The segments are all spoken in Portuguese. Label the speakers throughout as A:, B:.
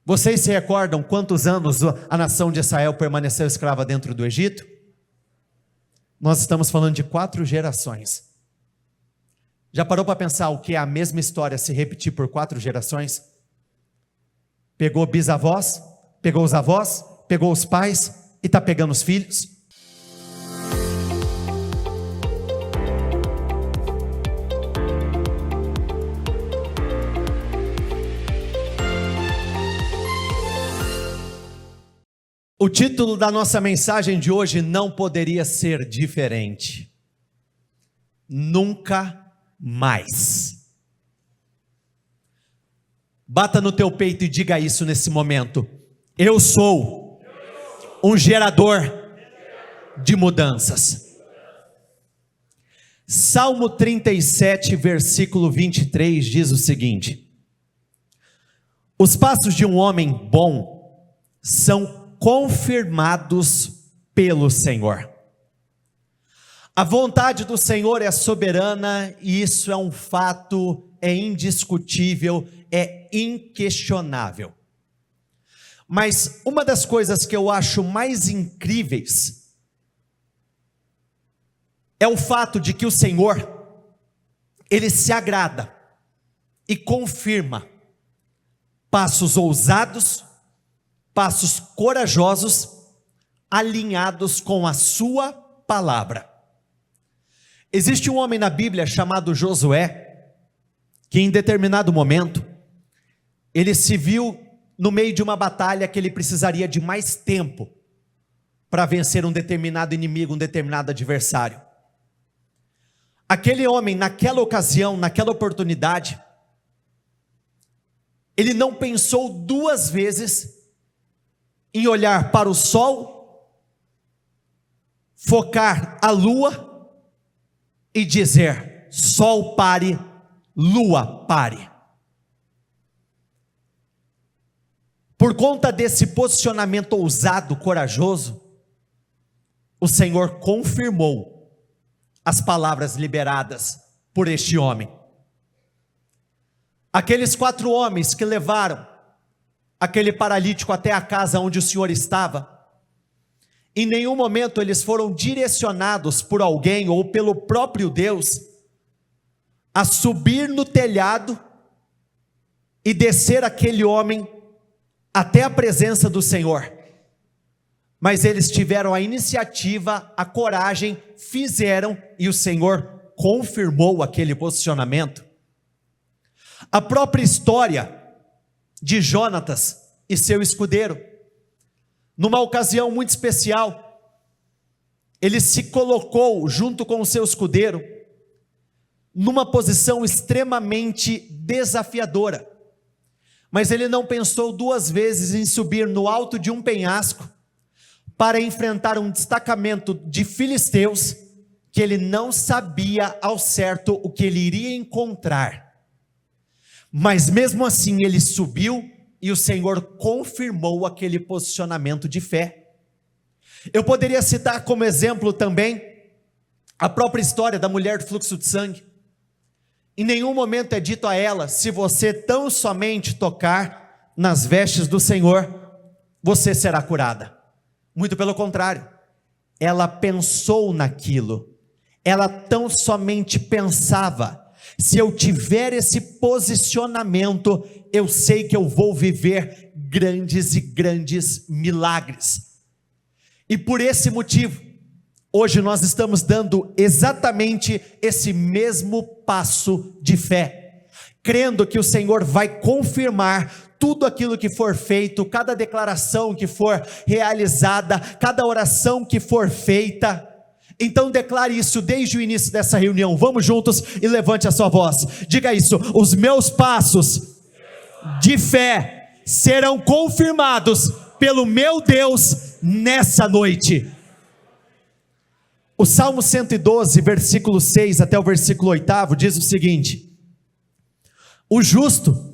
A: Vocês se recordam quantos anos a nação de Israel permaneceu escrava dentro do Egito? Nós estamos falando de 4 gerações. Já parou para pensar o que é a mesma história se repetir por 4 gerações? Pegou bisavós, pegou os avós, pegou os pais e está pegando os filhos. O título da nossa mensagem de hoje não poderia ser diferente. Nunca mais. Bata no teu peito e diga isso nesse momento. Eu sou um gerador de mudanças. Salmo 37, versículo 23 diz o seguinte: os passos de um homem bom são confirmados pelo Senhor. A vontade do Senhor é soberana e isso é um fato, é indiscutível, é inquestionável. Mas uma das coisas que eu acho mais incríveis é o fato de que o Senhor, Ele se agrada e confirma passos ousados, passos corajosos, alinhados com a sua palavra. Existe um homem na Bíblia chamado Josué, que em determinado momento, ele se viu no meio de uma batalha que ele precisaria de mais tempo para vencer um determinado inimigo, um determinado adversário. Aquele homem, naquela ocasião, naquela oportunidade, ele não pensou 2 vezes em olhar para o sol, focar a lua e dizer: sol pare, lua pare. Por conta desse posicionamento ousado, corajoso, o Senhor confirmou as palavras liberadas por este homem. Aqueles 4 homens que levaram aquele paralítico até a casa onde o Senhor estava, em nenhum momento eles foram direcionados por alguém ou pelo próprio Deus a subir no telhado e descer aquele homem até a presença do Senhor. Mas eles tiveram a iniciativa, a coragem, fizeram e o Senhor confirmou aquele posicionamento. A própria história de Jonatas e seu escudeiro, numa ocasião muito especial, ele se colocou junto com o seu escudeiro, numa posição extremamente desafiadora, mas ele não pensou 2 vezes em subir no alto de um penhasco, para enfrentar um destacamento de filisteus, que ele não sabia ao certo o que ele iria encontrar. Mas mesmo assim ele subiu e o Senhor confirmou aquele posicionamento de fé. Eu poderia citar como exemplo também a própria história da mulher do fluxo de sangue. Em nenhum momento é dito a ela: se você tão somente tocar nas vestes do Senhor, você será curada. Muito pelo contrário, ela pensou naquilo, ela tão somente pensava: se eu tiver esse posicionamento, eu sei que eu vou viver grandes e grandes milagres. E por esse motivo, hoje nós estamos dando exatamente esse mesmo passo de fé, crendo que o Senhor vai confirmar tudo aquilo que for feito, cada declaração que for realizada, cada oração que for feita. Então declare isso desde o início dessa reunião. Vamos juntos e levante a sua voz. Diga isso: os meus passos de fé serão confirmados pelo meu Deus nessa noite. O Salmo 112, versículo 6 até o versículo 8 diz o seguinte: o justo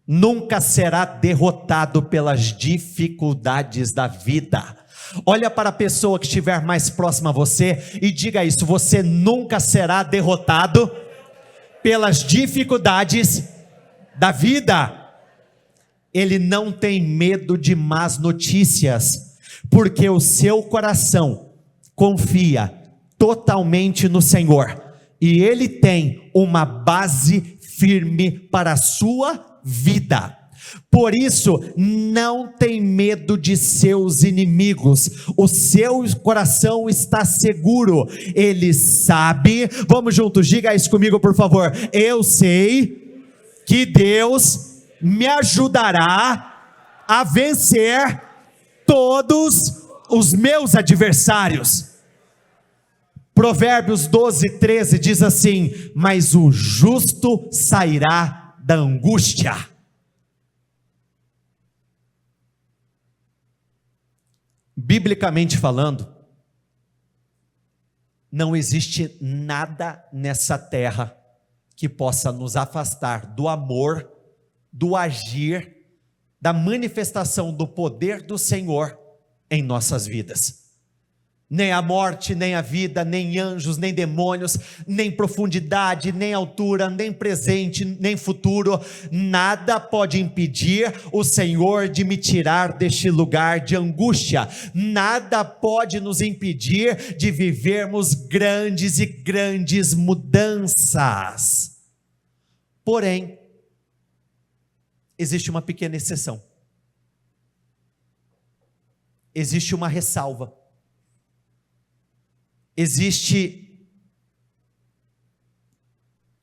A: nunca será derrotado pelas dificuldades da vida. Olha para a pessoa que estiver mais próxima a você e diga isso: você nunca será derrotado pelas dificuldades da vida. ele não tem medo de más notícias, porque o seu coração confia totalmente no Senhor, e ele tem uma base firme para a sua vida. Por isso, não tem medo de seus inimigos, o seu coração está seguro, ele sabe, vamos juntos, diga isso comigo por favor, eu sei que Deus me ajudará a vencer todos os meus adversários. Provérbios 12:13 diz assim: mas o justo sairá da angústia. Biblicamente falando, não existe nada nessa terra que possa nos afastar do amor, do agir, da manifestação do poder do Senhor em nossas vidas. Nem a morte, nem a vida, nem anjos, nem demônios, nem profundidade, nem altura, nem presente, nem futuro, nada pode impedir o Senhor de me tirar deste lugar de angústia, nada pode nos impedir de vivermos grandes e grandes mudanças. Porém, existe uma pequena exceção, existe uma ressalva. Existe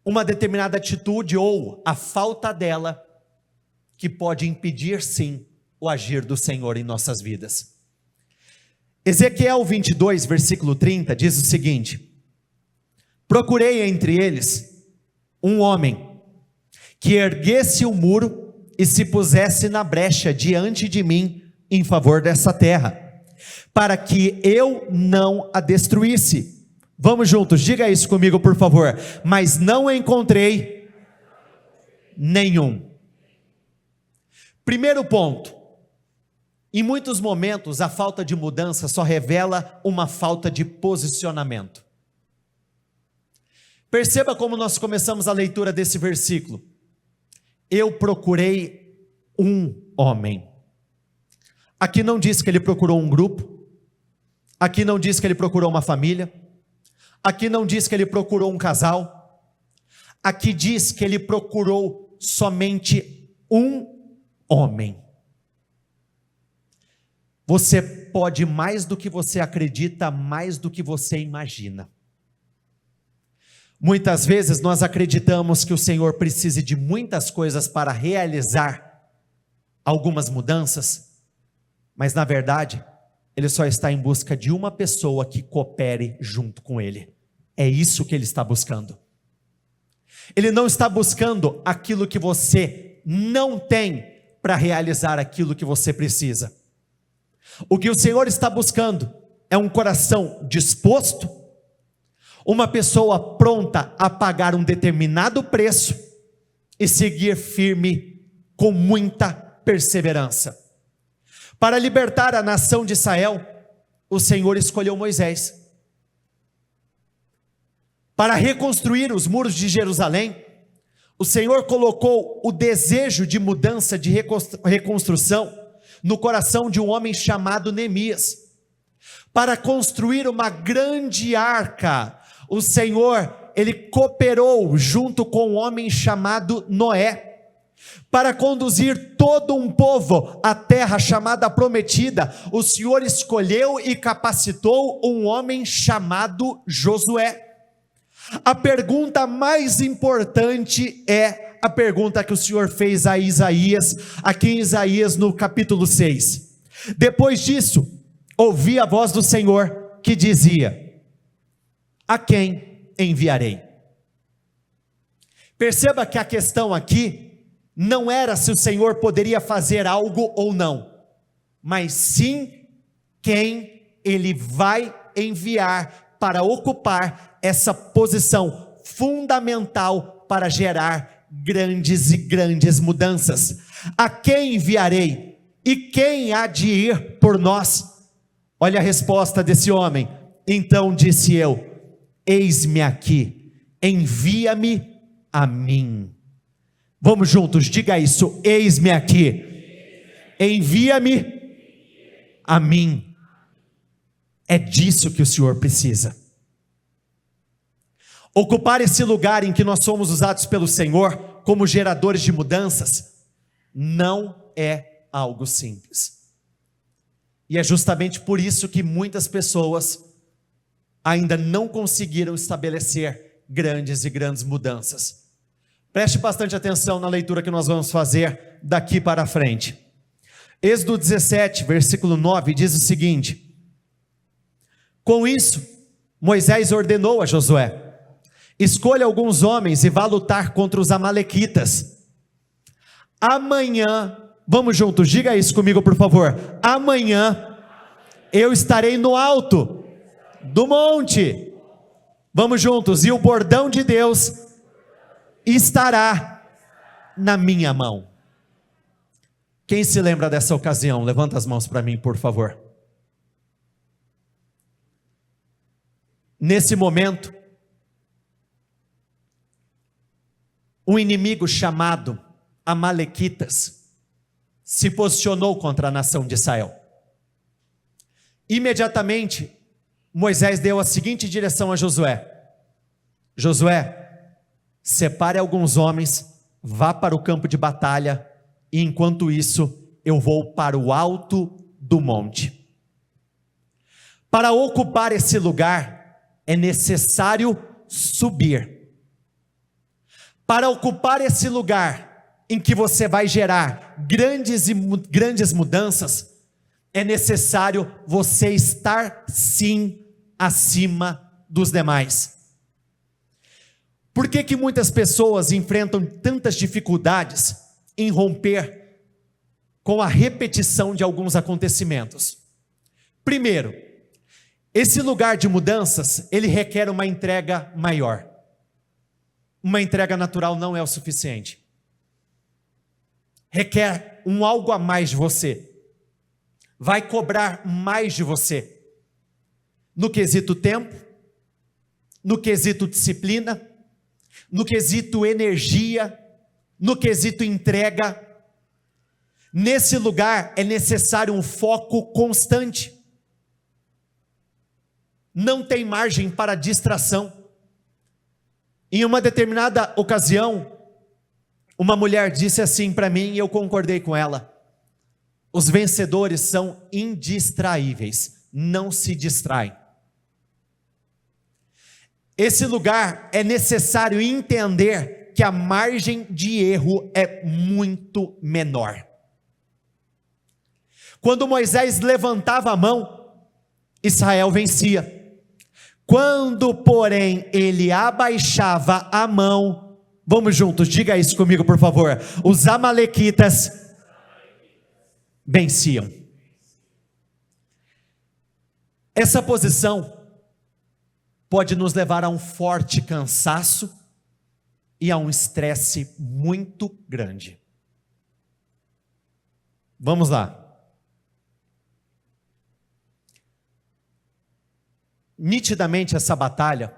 A: uma determinada atitude ou a falta dela que pode impedir sim o agir do Senhor em nossas vidas. Ezequiel 22 versículo 30 diz o seguinte: procurei entre eles um homem que erguesse o muro e se pusesse na brecha diante de mim em favor dessa terra, para que eu não a destruísse. Vamos juntos, diga isso comigo por favor. Mas não encontrei nenhum. Primeiro ponto: em muitos momentos a falta de mudança só revela uma falta de posicionamento. Perceba como nós começamos a leitura desse versículo. Eu procurei um homem. Aqui não diz que ele procurou um grupo, aqui não diz que ele procurou uma família, aqui não diz que ele procurou um casal, aqui diz que ele procurou somente um homem. Você pode mais do que você acredita, mais do que você imagina. Muitas vezes nós acreditamos que o Senhor precise de muitas coisas para realizar algumas mudanças, mas na verdade, Ele só está em busca de uma pessoa que coopere junto com Ele. É isso que Ele está buscando. Ele não está buscando aquilo que você não tem para realizar aquilo que você precisa. O que o Senhor está buscando é um coração disposto, uma pessoa pronta a pagar um determinado preço e seguir firme com muita perseverança. Para libertar a nação de Israel, o Senhor escolheu Moisés. Para reconstruir os muros de Jerusalém, o Senhor colocou o desejo de mudança, de reconstrução, no coração de um homem chamado Neemias. Para construir uma grande arca, o Senhor, Ele cooperou junto com um homem chamado Noé. Para conduzir todo um povo à terra chamada prometida, o Senhor escolheu e capacitou um homem chamado Josué. A pergunta mais importante é a pergunta que o Senhor fez a Isaías, aqui em Isaías no capítulo 6. Depois disso, ouvi a voz do Senhor que dizia: a quem enviarei? Perceba que a questão aqui não era se o Senhor poderia fazer algo ou não, mas sim quem Ele vai enviar para ocupar essa posição fundamental para gerar grandes e grandes mudanças. A quem enviarei? E quem há de ir por nós? Olha a resposta desse homem. Então disse eu: eis-me aqui, envia-me a mim. Vamos juntos, diga isso: eis-me aqui, envia-me a mim. É disso que o Senhor precisa. Ocupar esse lugar em que nós somos usados pelo Senhor como geradores de mudanças não é algo simples. E é justamente por isso que muitas pessoas ainda não conseguiram estabelecer grandes mudanças. Preste bastante atenção na leitura que nós vamos fazer daqui para frente. Êxodo 17, versículo 9, diz o seguinte: com isso, Moisés ordenou a Josué: escolha alguns homens e vá lutar contra os amalequitas. Amanhã, vamos juntos, diga isso comigo por favor. Amanhã eu estarei no alto do monte. Vamos juntos. E o bordão de Deus estará na minha mão. Quem se lembra dessa ocasião? Levanta as mãos para mim, por favor. Nesse momento, um inimigo chamado Amalequitas se posicionou contra a nação de Israel. Imediatamente, Moisés deu a seguinte direção a Josué: Josué, separe alguns homens, vá para o campo de batalha, e enquanto isso, eu vou para o alto do monte. Para ocupar esse lugar, é necessário subir. Para ocupar esse lugar em que você vai gerar grandes mudanças, é necessário você estar sim acima dos demais. Por que muitas pessoas enfrentam tantas dificuldades em romper com a repetição de alguns acontecimentos? Primeiro, esse lugar de mudanças, ele requer uma entrega maior. Uma entrega natural não é o suficiente. Requer um algo a mais de você. Vai cobrar mais de você. No quesito tempo, no quesito disciplina, no quesito energia, no quesito entrega. Nesse lugar é necessário um foco constante. Não tem margem para distração. Em uma determinada ocasião, uma mulher disse assim para mim, e eu concordei com ela: os vencedores são indistraíveis, não se distraem. Esse lugar é necessário entender que a margem de erro é muito menor. Quando Moisés levantava a mão, Israel vencia. Quando, porém, ele abaixava a mão, vamos juntos, diga isso comigo por favor, os amalequitas venciam. Essa posição pode nos levar a um forte cansaço e a um estresse muito grande. Vamos lá. Nitidamente essa batalha,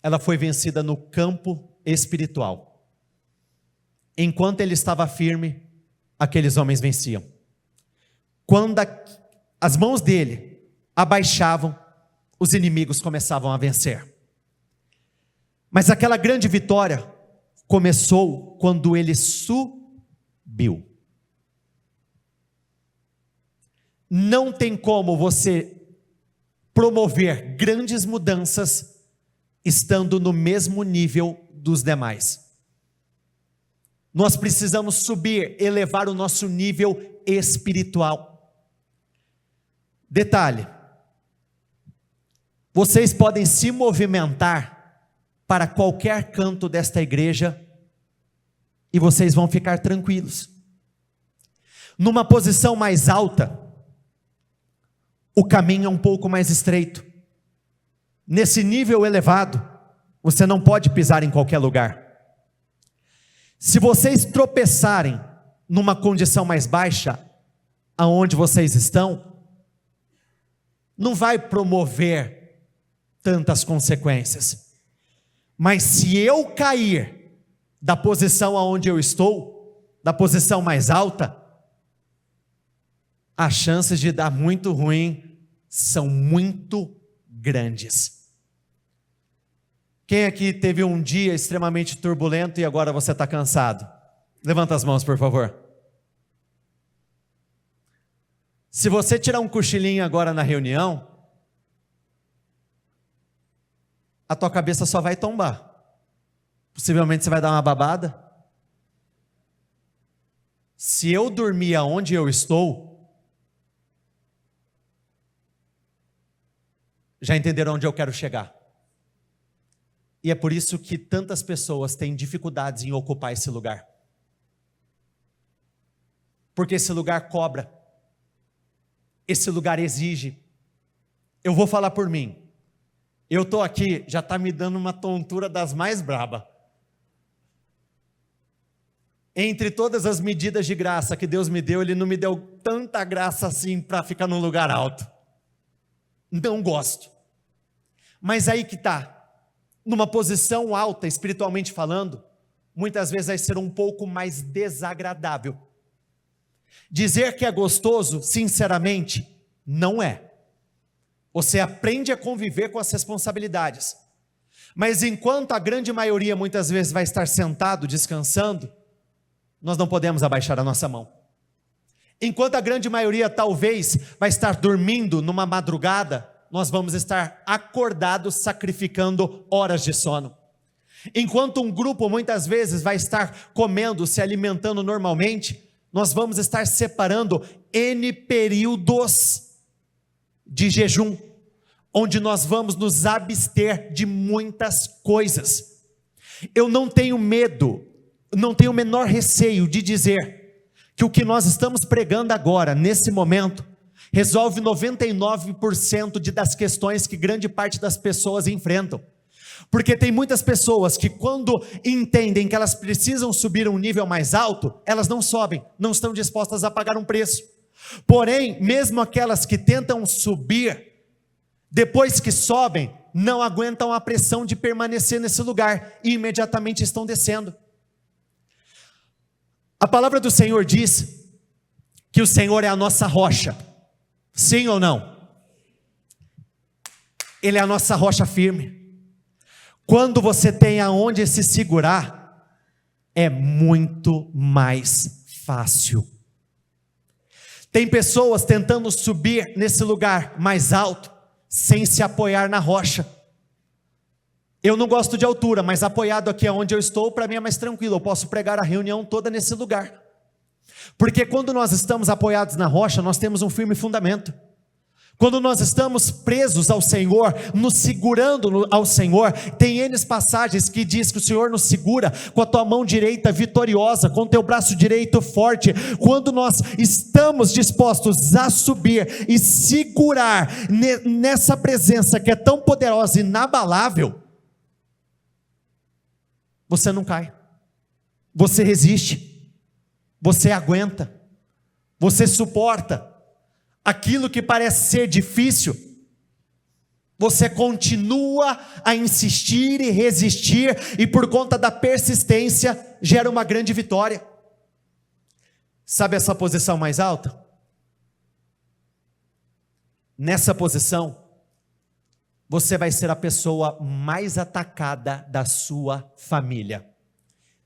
A: ela foi vencida no campo espiritual. Enquanto ele estava firme, aqueles homens venciam. Quando as mãos dele abaixavam, os inimigos começavam a vencer. Mas aquela grande vitória começou quando ele subiu. Não tem como você promover grandes mudanças estando no mesmo nível dos demais. Nós precisamos subir, elevar o nosso nível espiritual. Detalhe: vocês podem se movimentar para qualquer canto desta igreja e vocês vão ficar tranquilos. Numa posição mais alta, o caminho é um pouco mais estreito. Nesse nível elevado, você não pode pisar em qualquer lugar. Se vocês tropeçarem numa condição mais baixa, aonde vocês estão, não vai promover tantas consequências. Mas se eu cair da posição aonde eu estou, da posição mais alta, as chances de dar muito ruim são muito grandes. Quem aqui teve um dia extremamente turbulento e agora você está cansado? Levanta as mãos, por favor. Se você tirar um cochilinho agora na reunião, a tua cabeça só vai tombar. Possivelmente você vai dar uma babada. Se eu dormir aonde eu estou, já entenderam onde eu quero chegar. E é por isso que tantas pessoas têm dificuldades em ocupar esse lugar. Porque esse lugar cobra. Esse lugar exige. Eu vou falar por mim. Eu estou aqui, já está me dando uma tontura das mais braba. Entre todas as medidas de graça que Deus me deu, Ele não me deu tanta graça assim para ficar num lugar alto. Não gosto. Mas aí que está. Numa posição alta, espiritualmente falando, muitas vezes vai ser um pouco mais desagradável. Dizer que é gostoso, sinceramente, não é. Você aprende a conviver com as responsabilidades. Mas enquanto a grande maioria muitas vezes vai estar sentado, descansando, nós não podemos abaixar a nossa mão. Enquanto a grande maioria talvez vai estar dormindo numa madrugada, nós vamos estar acordados, sacrificando horas de sono. Enquanto um grupo muitas vezes vai estar comendo, se alimentando normalmente, nós vamos estar separando N períodos de jejum, onde nós vamos nos abster de muitas coisas. Eu não tenho medo, não tenho o menor receio de dizer que o que nós estamos pregando agora, nesse momento, resolve 99% das questões que grande parte das pessoas enfrentam. Porque tem muitas pessoas que quando entendem que elas precisam subir um nível mais alto, elas não sobem, não estão dispostas a pagar um preço. Porém, mesmo aquelas que tentam subir, depois que sobem, não aguentam a pressão de permanecer nesse lugar e imediatamente estão descendo. A palavra do Senhor diz que o Senhor é a nossa rocha. Sim ou não? Ele é a nossa rocha firme. Quando você tem aonde se segurar, é muito mais fácil. Tem pessoas tentando subir nesse lugar mais alto, sem se apoiar na rocha. Eu não gosto de altura, mas apoiado aqui onde eu estou, para mim é mais tranquilo, eu posso pregar a reunião toda nesse lugar. Porque quando nós estamos apoiados na rocha, nós temos um firme fundamento. Quando nós estamos presos ao Senhor, nos segurando ao Senhor, tem N passagens que diz que o Senhor nos segura com a tua mão direita vitoriosa, com o teu braço direito forte. Quando nós estamos dispostos a subir e segurar nessa presença que é tão poderosa e inabalável, você não cai, você resiste, você aguenta, você suporta. Aquilo que parece ser difícil, você continua a insistir e resistir, e por conta da persistência, gera uma grande vitória. Sabe essa posição mais alta? Nessa posição, você vai ser a pessoa mais atacada da sua família.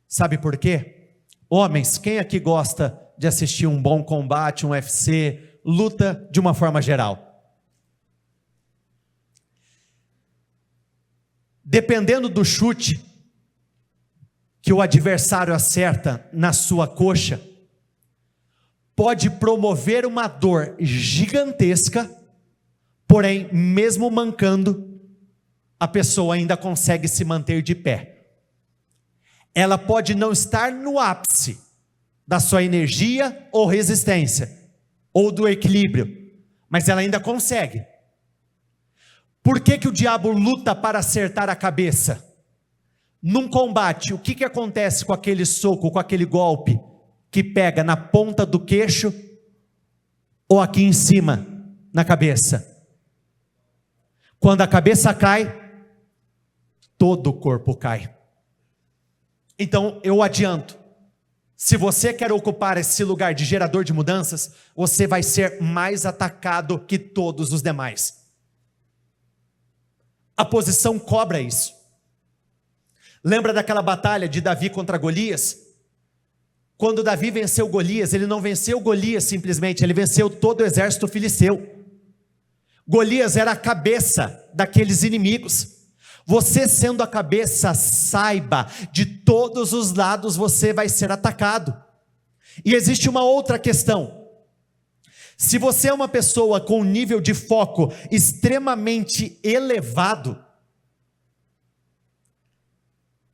A: Sabe por quê? Homens, quem aqui gosta de assistir um bom combate, um UFC, luta de uma forma geral? Dependendo do chute que o adversário acerta na sua coxa, pode promover uma dor gigantesca, porém, mesmo mancando, a pessoa ainda consegue se manter de pé. Ela pode não estar no ápice da sua energia ou resistência, ou do equilíbrio, mas ela ainda consegue. Por que o diabo luta para acertar a cabeça? Num combate, o que acontece com aquele soco, com aquele golpe, que pega na ponta do queixo, ou aqui em cima, na cabeça? Quando a cabeça cai, todo o corpo cai. Então eu adianto, Se você quer ocupar esse lugar de gerador de mudanças, você vai ser mais atacado que todos os demais. A posição cobra isso. Lembra daquela batalha de Davi contra Golias? Quando Davi venceu Golias, ele não venceu Golias simplesmente, ele venceu todo o exército filisteu. Golias era a cabeça daqueles inimigos. Você sendo a cabeça, saiba, de todos os lados você vai ser atacado. E existe uma outra questão. Se você é uma pessoa com um nível de foco extremamente elevado,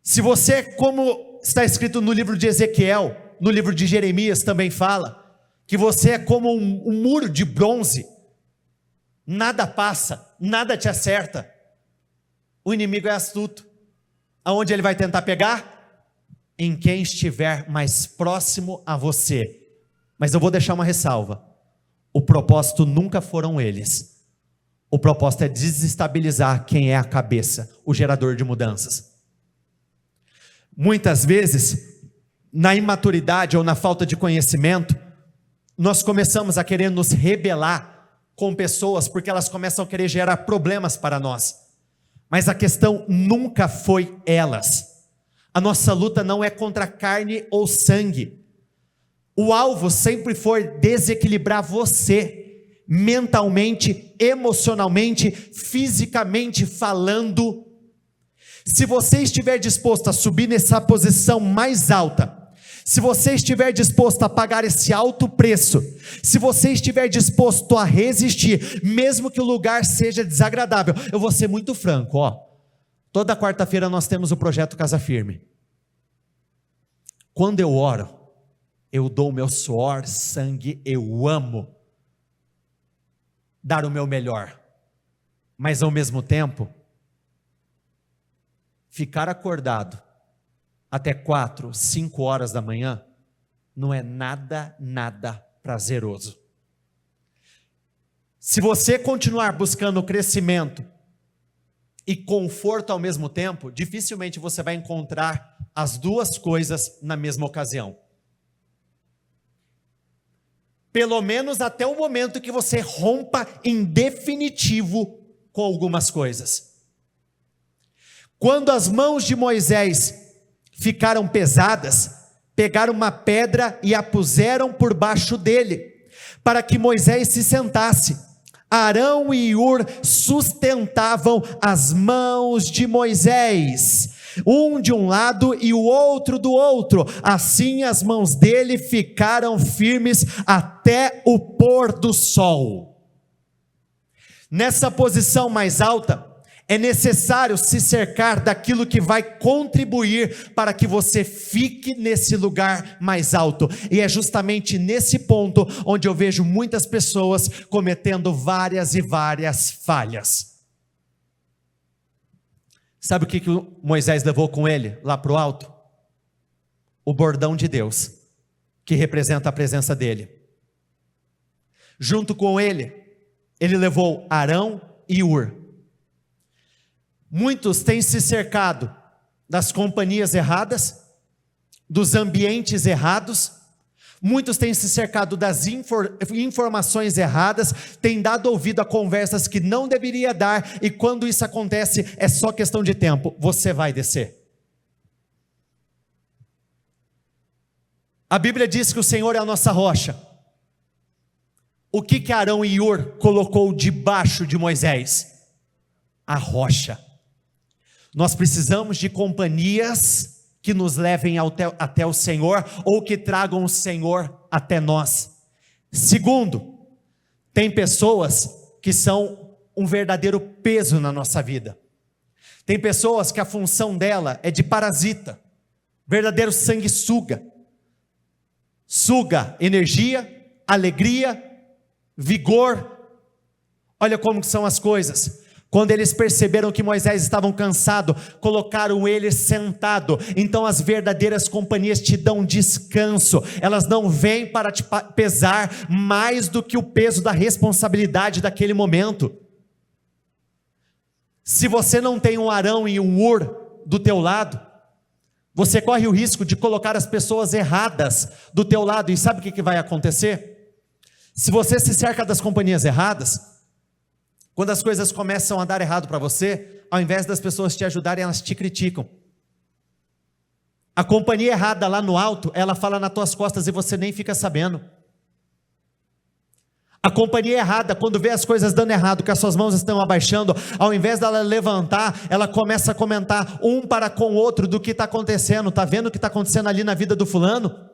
A: se você, como está escrito no livro de Ezequiel, no livro de Jeremias também fala, que você é como um muro de bronze, nada passa, nada te acerta. O inimigo é astuto. Aonde ele vai tentar pegar? Em quem estiver mais próximo a você. Mas eu vou deixar uma ressalva. O propósito nunca foram eles. O propósito é desestabilizar quem é a cabeça, o gerador de mudanças. Muitas vezes, na imaturidade ou na falta de conhecimento, nós começamos a querer nos rebelar com pessoas porque elas começam a querer gerar problemas para nós. Mas a questão nunca foi elas. A nossa luta não é contra carne ou sangue. O alvo sempre foi desequilibrar você, mentalmente, emocionalmente, fisicamente falando. Se você estiver disposto a subir nessa posição mais alta, se você estiver disposto a pagar esse alto preço, se você estiver disposto a resistir, mesmo que o lugar seja desagradável, eu vou ser muito franco, toda quarta-feira nós temos o projeto Casa Firme. Quando eu oro, eu dou o meu suor, sangue, eu amo dar o meu melhor, mas ao mesmo tempo, ficar acordado até 4, 5 horas da manhã, não é nada prazeroso. Se você continuar buscando crescimento e conforto ao mesmo tempo, dificilmente você vai encontrar as duas coisas na mesma ocasião. Pelo menos até o momento que você rompa em definitivo com algumas coisas. Quando as mãos de Moisés ficaram pesadas, pegaram uma pedra e a puseram por baixo dele, para que Moisés se sentasse. Arão e Hur sustentavam as mãos de Moisés, um de um lado e o outro do outro, assim as mãos dele ficaram firmes até o pôr do sol. Nessa posição mais alta, é necessário se cercar daquilo que vai contribuir para que você fique nesse lugar mais alto. E é justamente nesse ponto onde eu vejo muitas pessoas cometendo várias e várias falhas. Sabe o que Moisés levou com ele lá para o alto? O bordão de Deus, que representa a presença dele. Junto com ele levou Arão e Hur. Muitos têm se cercado das companhias erradas, dos ambientes errados, muitos têm se cercado das informações erradas, têm dado ouvido a conversas que não deveria dar, e quando isso acontece, é só questão de tempo, você vai descer. A Bíblia diz que o Senhor é a nossa rocha. O que Arão e Hur colocou debaixo de Moisés? A rocha. Nós precisamos de companhias que nos levem até o Senhor, ou que tragam o Senhor até nós. Segundo, tem pessoas que são um verdadeiro peso na nossa vida. Tem pessoas que a função dela é de parasita, verdadeiro sanguessuga. Suga energia, alegria, vigor. Olha como que são as coisas. Quando eles perceberam que Moisés estava cansado, colocaram ele sentado. Então as verdadeiras companhias te dão descanso. Elas não vêm para te pesar mais do que o peso da responsabilidade daquele momento. Se você não tem um Arão e um Hur do teu lado, Você corre o risco de colocar as pessoas erradas do teu lado, e sabe o que vai acontecer? Se você se cerca das companhias erradas, quando as coisas começam a dar errado para você, ao invés das pessoas te ajudarem, elas te criticam. A companhia errada lá no alto, ela fala nas tuas costas e você nem fica sabendo. A companhia errada, quando vê as coisas dando errado, que as suas mãos estão abaixando, ao invés dela levantar, ela começa a comentar um para com o outro do que está acontecendo. Está vendo o que está acontecendo ali na vida do fulano?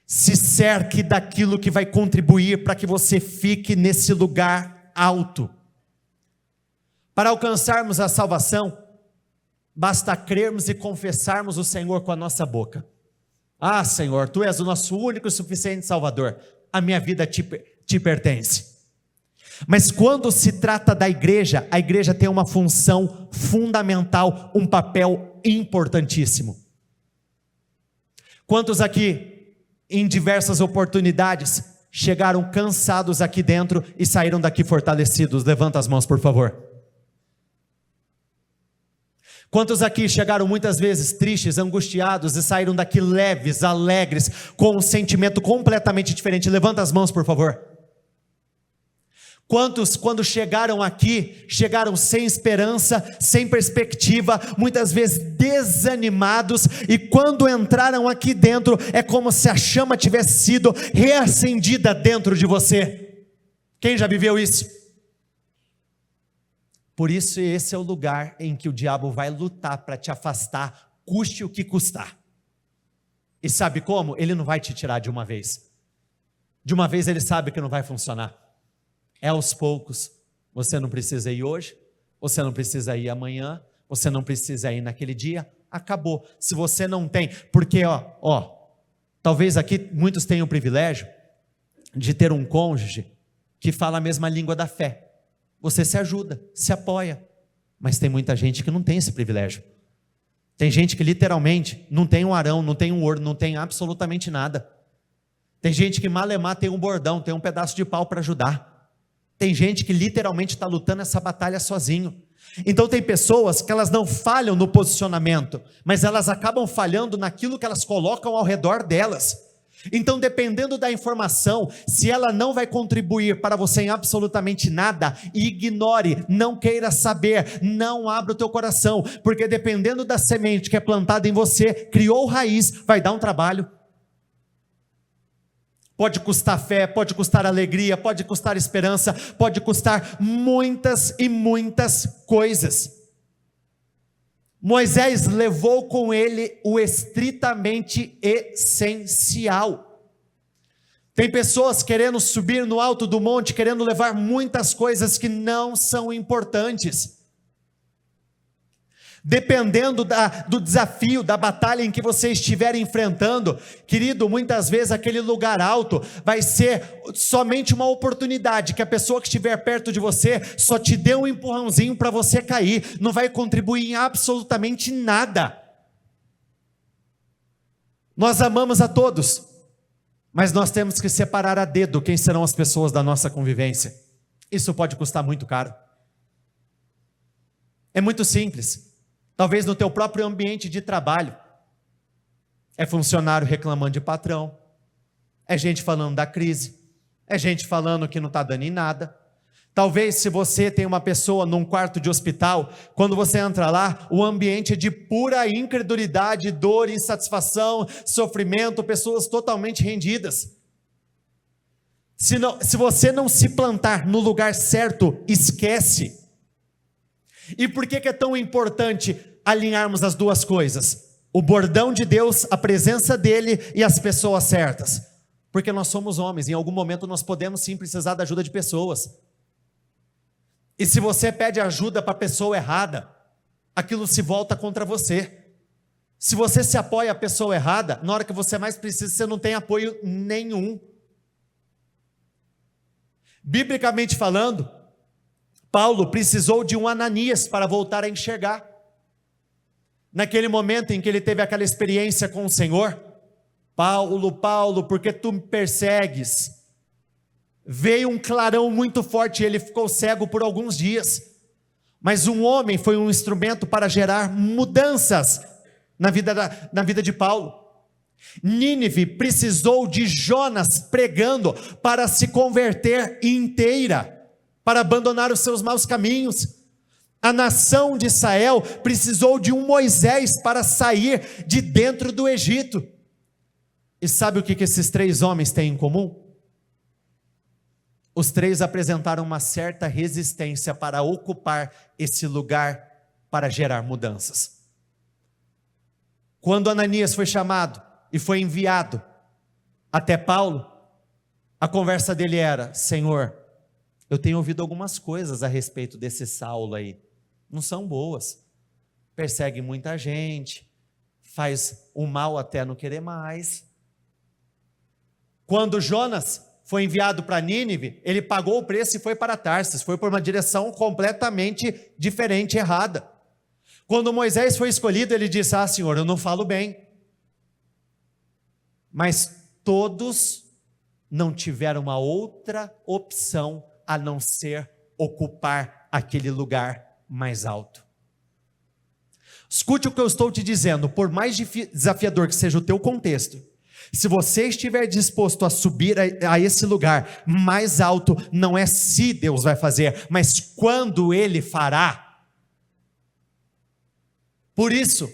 A: Se cerque daquilo que vai contribuir para que você fique nesse lugar alto. Para alcançarmos a salvação, basta crermos e confessarmos o Senhor com a nossa boca. Ah, Senhor, Tu és o nosso único e suficiente Salvador. A minha vida te pertence. Mas quando se trata da igreja, a igreja tem uma função fundamental, um papel importantíssimo. Quantos aqui, em diversas oportunidades, chegaram cansados aqui dentro e saíram daqui fortalecidos? Levanta as mãos, por favor. Quantos aqui chegaram muitas vezes tristes, angustiados e saíram daqui leves, alegres, com um sentimento completamente diferente? Levanta as mãos, por favor. Quantos, quando chegaram aqui, chegaram sem esperança, sem perspectiva, muitas vezes desanimados, e quando entraram aqui dentro, é como se a chama tivesse sido reacendida dentro de você? Quem já viveu isso? Por isso esse é o lugar em que o diabo vai lutar para te afastar, custe o que custar. E sabe como? Ele não vai te tirar de uma vez. De uma vez ele sabe que não vai funcionar. É aos poucos. Você não precisa ir hoje, você não precisa ir amanhã, você não precisa ir naquele dia, acabou. Se você não tem, porque talvez aqui muitos tenham o privilégio de ter um cônjuge que fala a mesma língua da fé. Você se ajuda, se apoia, mas tem muita gente que não tem esse privilégio. Tem gente que literalmente não tem um arão, não tem um ouro, não tem absolutamente nada. Tem gente que malemar tem um bordão, tem um pedaço de pau para ajudar. Tem gente que literalmente está lutando essa batalha sozinho. Então tem pessoas que elas não falham no posicionamento, mas elas acabam falhando naquilo que elas colocam ao redor delas. Então, dependendo da informação, se ela não vai contribuir para você em absolutamente nada, ignore, não queira saber, não abra o teu coração, porque dependendo da semente que é plantada em você, criou raiz, vai dar um trabalho. Pode custar fé, pode custar alegria, pode custar esperança, pode custar muitas e muitas coisas. Moisés levou com ele o estritamente essencial. Tem pessoas querendo subir no alto do monte, querendo levar muitas coisas que não são importantes. Dependendo do desafio, da batalha em que você estiver enfrentando, querido, muitas vezes aquele lugar alto vai ser somente uma oportunidade, que a pessoa que estiver perto de você só te dê um empurrãozinho para você cair, não vai contribuir em absolutamente nada. Nós amamos a todos, mas nós temos que separar a dedo quem serão as pessoas da nossa convivência. Isso pode custar muito caro. É muito simples. Talvez no teu próprio ambiente de trabalho, é funcionário reclamando de patrão, é gente falando da crise, é gente falando que não está dando em nada. Talvez se você tem uma pessoa num quarto de hospital, quando você entra lá, o ambiente é de pura incredulidade, dor, insatisfação, sofrimento, pessoas totalmente rendidas. Se você não se plantar no lugar certo, esquece. E por que é tão importante alinharmos as duas coisas? O bordão de Deus, a presença dele e as pessoas certas. Porque nós somos homens, em algum momento nós podemos sim precisar da ajuda de pessoas. E se você pede ajuda para a pessoa errada, aquilo se volta contra você. Se você se apoia a pessoa errada, na hora que você mais precisa, você não tem apoio nenhum. Biblicamente falando, Paulo precisou de um Ananias para voltar a enxergar. Naquele momento em que ele teve aquela experiência com o Senhor, Paulo, Paulo, por que tu me persegues? Veio um clarão muito forte e ele ficou cego por alguns dias. Mas um homem foi um instrumento para gerar mudanças na vida de Paulo. Nínive precisou de Jonas pregando para se converter inteira, para abandonar os seus maus caminhos. A nação de Israel precisou de um Moisés para sair de dentro do Egito. E sabe o que esses três homens têm em comum? Os três apresentaram uma certa resistência para ocupar esse lugar para gerar mudanças. Quando Ananias foi chamado e foi enviado até Paulo, a conversa dele era: Senhor, eu tenho ouvido algumas coisas a respeito desse Saulo aí, não são boas, persegue muita gente, faz o mal até não querer mais. Quando Jonas foi enviado para Nínive, ele pagou o preço e foi para Tarsis, foi por uma direção completamente diferente, errada. Quando Moisés foi escolhido, ele disse: Senhor, eu não falo bem. Mas todos não tiveram uma outra opção a não ser ocupar aquele lugar mais alto. Escute o que eu estou te dizendo, por mais desafiador que seja o teu contexto, se você estiver disposto a subir a esse lugar mais alto, não é se Deus vai fazer, mas quando Ele fará. Por isso,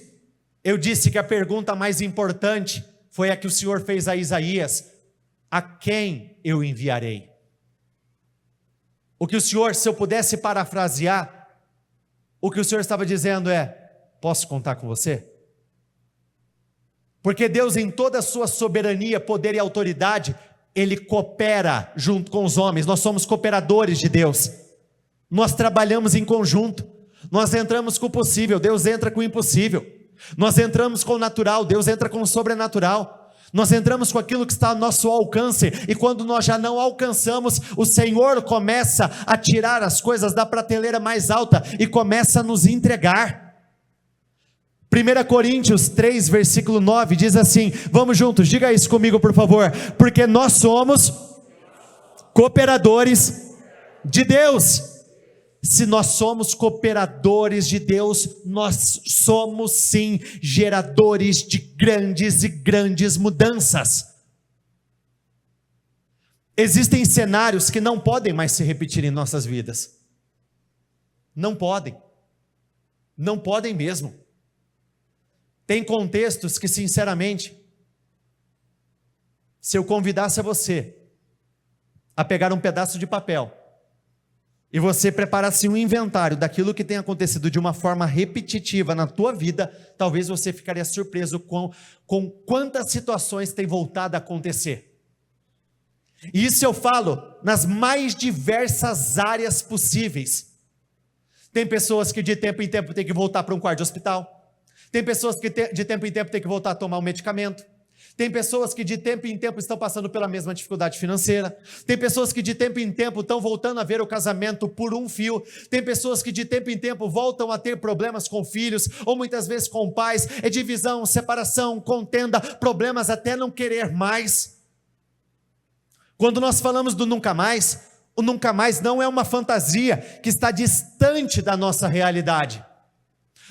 A: eu disse que a pergunta mais importante foi a que o Senhor fez a Isaías: a quem eu enviarei? O que o Senhor, se eu pudesse parafrasear, o que o Senhor estava dizendo é: posso contar com você? Porque Deus, em toda a sua soberania, poder e autoridade, Ele coopera junto com os homens. Nós somos cooperadores de Deus, nós trabalhamos em conjunto, nós entramos com o possível, Deus entra com o impossível, nós entramos com o natural, Deus entra com o sobrenatural, nós entramos com aquilo que está ao nosso alcance, e quando nós já não alcançamos, o Senhor começa a tirar as coisas da prateleira mais alta, e começa a nos entregar. 1 Coríntios 3, versículo 9, diz assim, vamos juntos, diga isso comigo por favor: porque nós somos cooperadores de Deus. Se nós somos cooperadores de Deus, nós somos sim geradores de grandes e grandes mudanças. Existem cenários que não podem mais se repetir em nossas vidas. Não podem mesmo. Tem contextos que, sinceramente, se eu convidasse a você a pegar um pedaço de papel e você preparasse um inventário daquilo que tem acontecido de uma forma repetitiva na tua vida, talvez você ficaria surpreso com quantas situações tem voltado a acontecer. E isso eu falo nas mais diversas áreas possíveis. Tem pessoas que de tempo em tempo têm que voltar para um quarto de hospital. Tem pessoas que de tempo em tempo têm que voltar a tomar um medicamento. Tem pessoas que de tempo em tempo estão passando pela mesma dificuldade financeira. Tem pessoas que de tempo em tempo estão voltando a ver o casamento por um fio. Tem pessoas que de tempo em tempo voltam a ter problemas com filhos, ou muitas vezes com pais. É divisão, separação, contenda, problemas até não querer mais. Quando nós falamos do nunca mais, o nunca mais não é uma fantasia que está distante da nossa realidade.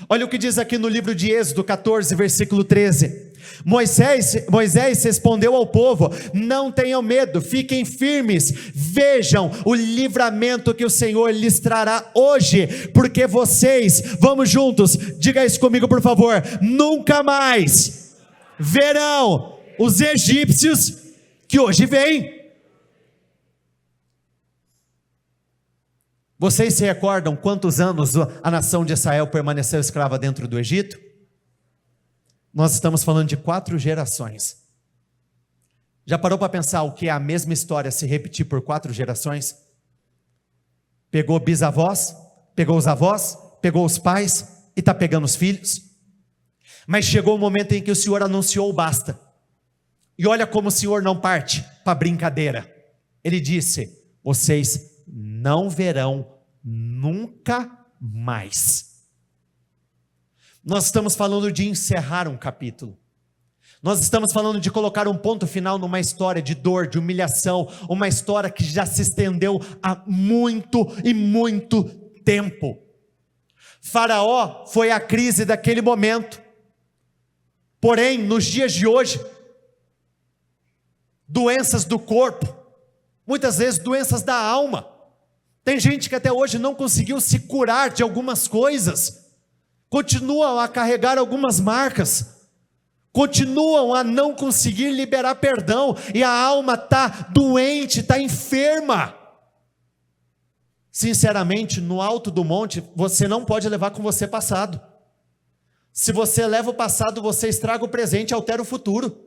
A: Olha o que diz aqui no livro de Êxodo 14, versículo 13. Moisés respondeu ao povo: não tenham medo, fiquem firmes, vejam o livramento que o Senhor lhes trará hoje, porque vocês, vamos juntos, diga isso comigo por favor, nunca mais verão os egípcios que hoje vêm. Vocês se recordam quantos anos a nação de Israel permaneceu escrava dentro do Egito? Nós estamos falando de 4 gerações. Já parou para pensar o que é a mesma história se repetir por 4 gerações? Pegou bisavós, pegou os avós, pegou os pais e está pegando os filhos. Mas chegou o momento em que o Senhor anunciou o basta. E olha como o Senhor não parte para brincadeira. Ele disse: vocês não verão nunca mais. Nós estamos falando de encerrar um capítulo. Nós estamos falando de colocar um ponto final numa história de dor, de humilhação, uma história que já se estendeu há muito e muito tempo. Faraó foi a crise daquele momento. Porém, nos dias de hoje, doenças do corpo, muitas vezes doenças da alma. Tem gente que até hoje não conseguiu se curar de algumas coisas, continuam a carregar algumas marcas, continuam a não conseguir liberar perdão, e a alma está doente, está enferma. Sinceramente, no alto do monte, você não pode levar com você passado. Se você leva o passado, você estraga o presente e altera o futuro.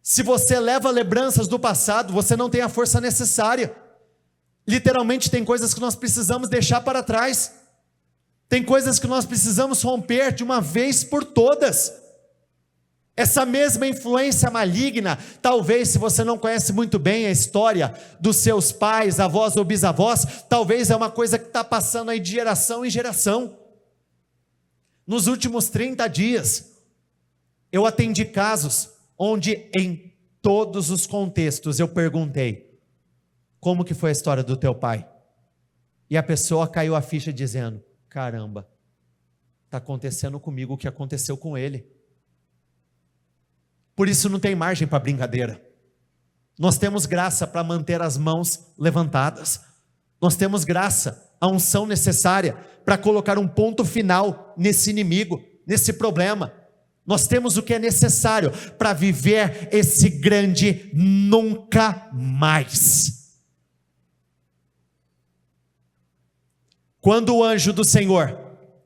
A: Se você leva lembranças do passado, você não tem a força necessária. Literalmente tem coisas que nós precisamos deixar para trás. Tem coisas que nós precisamos romper de uma vez por todas. Essa mesma influência maligna, talvez, se você não conhece muito bem a história dos seus pais, avós ou bisavós, talvez é uma coisa que está passando aí de geração em geração. Nos últimos 30 dias, eu atendi casos onde em todos os contextos eu perguntei: como que foi a história do teu pai? E a pessoa caiu a ficha dizendo: caramba, está acontecendo comigo o que aconteceu com ele. Por isso não tem margem para brincadeira. Nós temos graça para manter as mãos levantadas. Nós temos graça, a unção necessária para colocar um ponto final nesse inimigo, nesse problema. Nós temos o que é necessário para viver esse grande nunca mais. Quando o anjo do Senhor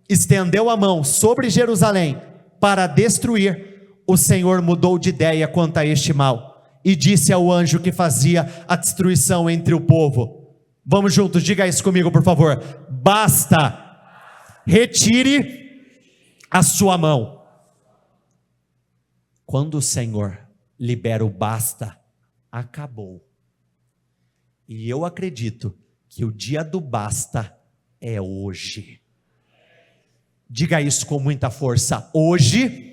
A: estendeu a mão sobre Jerusalém para destruir, o Senhor mudou de ideia quanto a este mal e disse ao anjo que fazia a destruição entre o povo: vamos juntos, diga isso comigo por favor: basta, retire a sua mão. Quando o Senhor libera o basta, acabou. E eu acredito que o dia do basta é hoje. Diga isso com muita força: hoje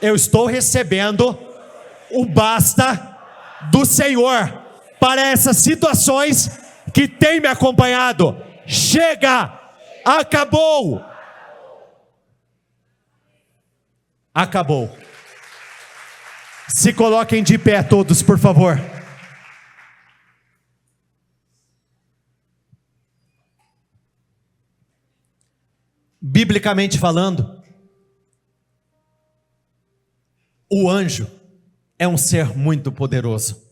A: eu estou recebendo o basta do Senhor para essas situações que têm me acompanhado. Chega, acabou. Acabou. Se coloquem de pé todos, por favor. Biblicamente falando, o anjo é um ser muito poderoso.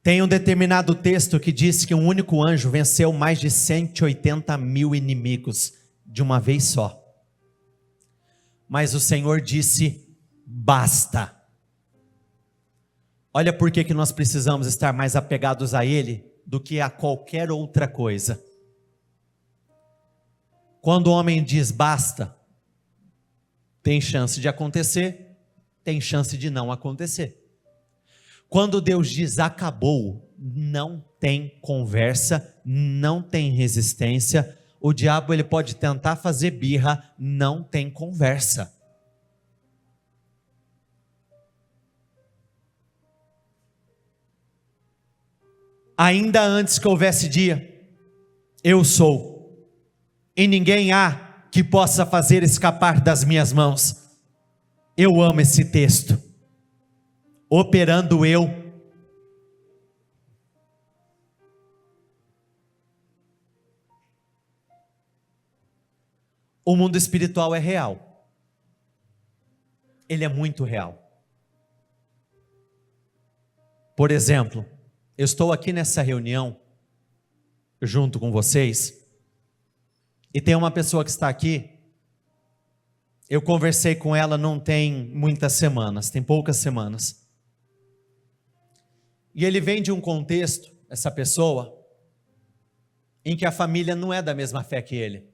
A: Tem um determinado texto que diz que um único anjo venceu mais de 180 mil inimigos de uma vez só. Mas o Senhor disse: basta. Olha por que nós precisamos estar mais apegados a Ele do que a qualquer outra coisa. Quando o homem diz basta, tem chance de acontecer, tem chance de não acontecer. Quando Deus diz acabou, não tem conversa, não tem resistência. O diabo ele pode tentar fazer birra, não tem conversa. Ainda antes que houvesse dia, eu sou, e ninguém há que possa fazer escapar das minhas mãos. Eu amo esse texto. Operando eu. O mundo espiritual é real. Ele é muito real. Por exemplo, eu estou aqui nessa reunião, junto com vocês, e tem uma pessoa que está aqui, eu conversei com ela não tem muitas semanas, tem poucas semanas. E ele vem de um contexto, essa pessoa, em que a família não é da mesma fé que ele.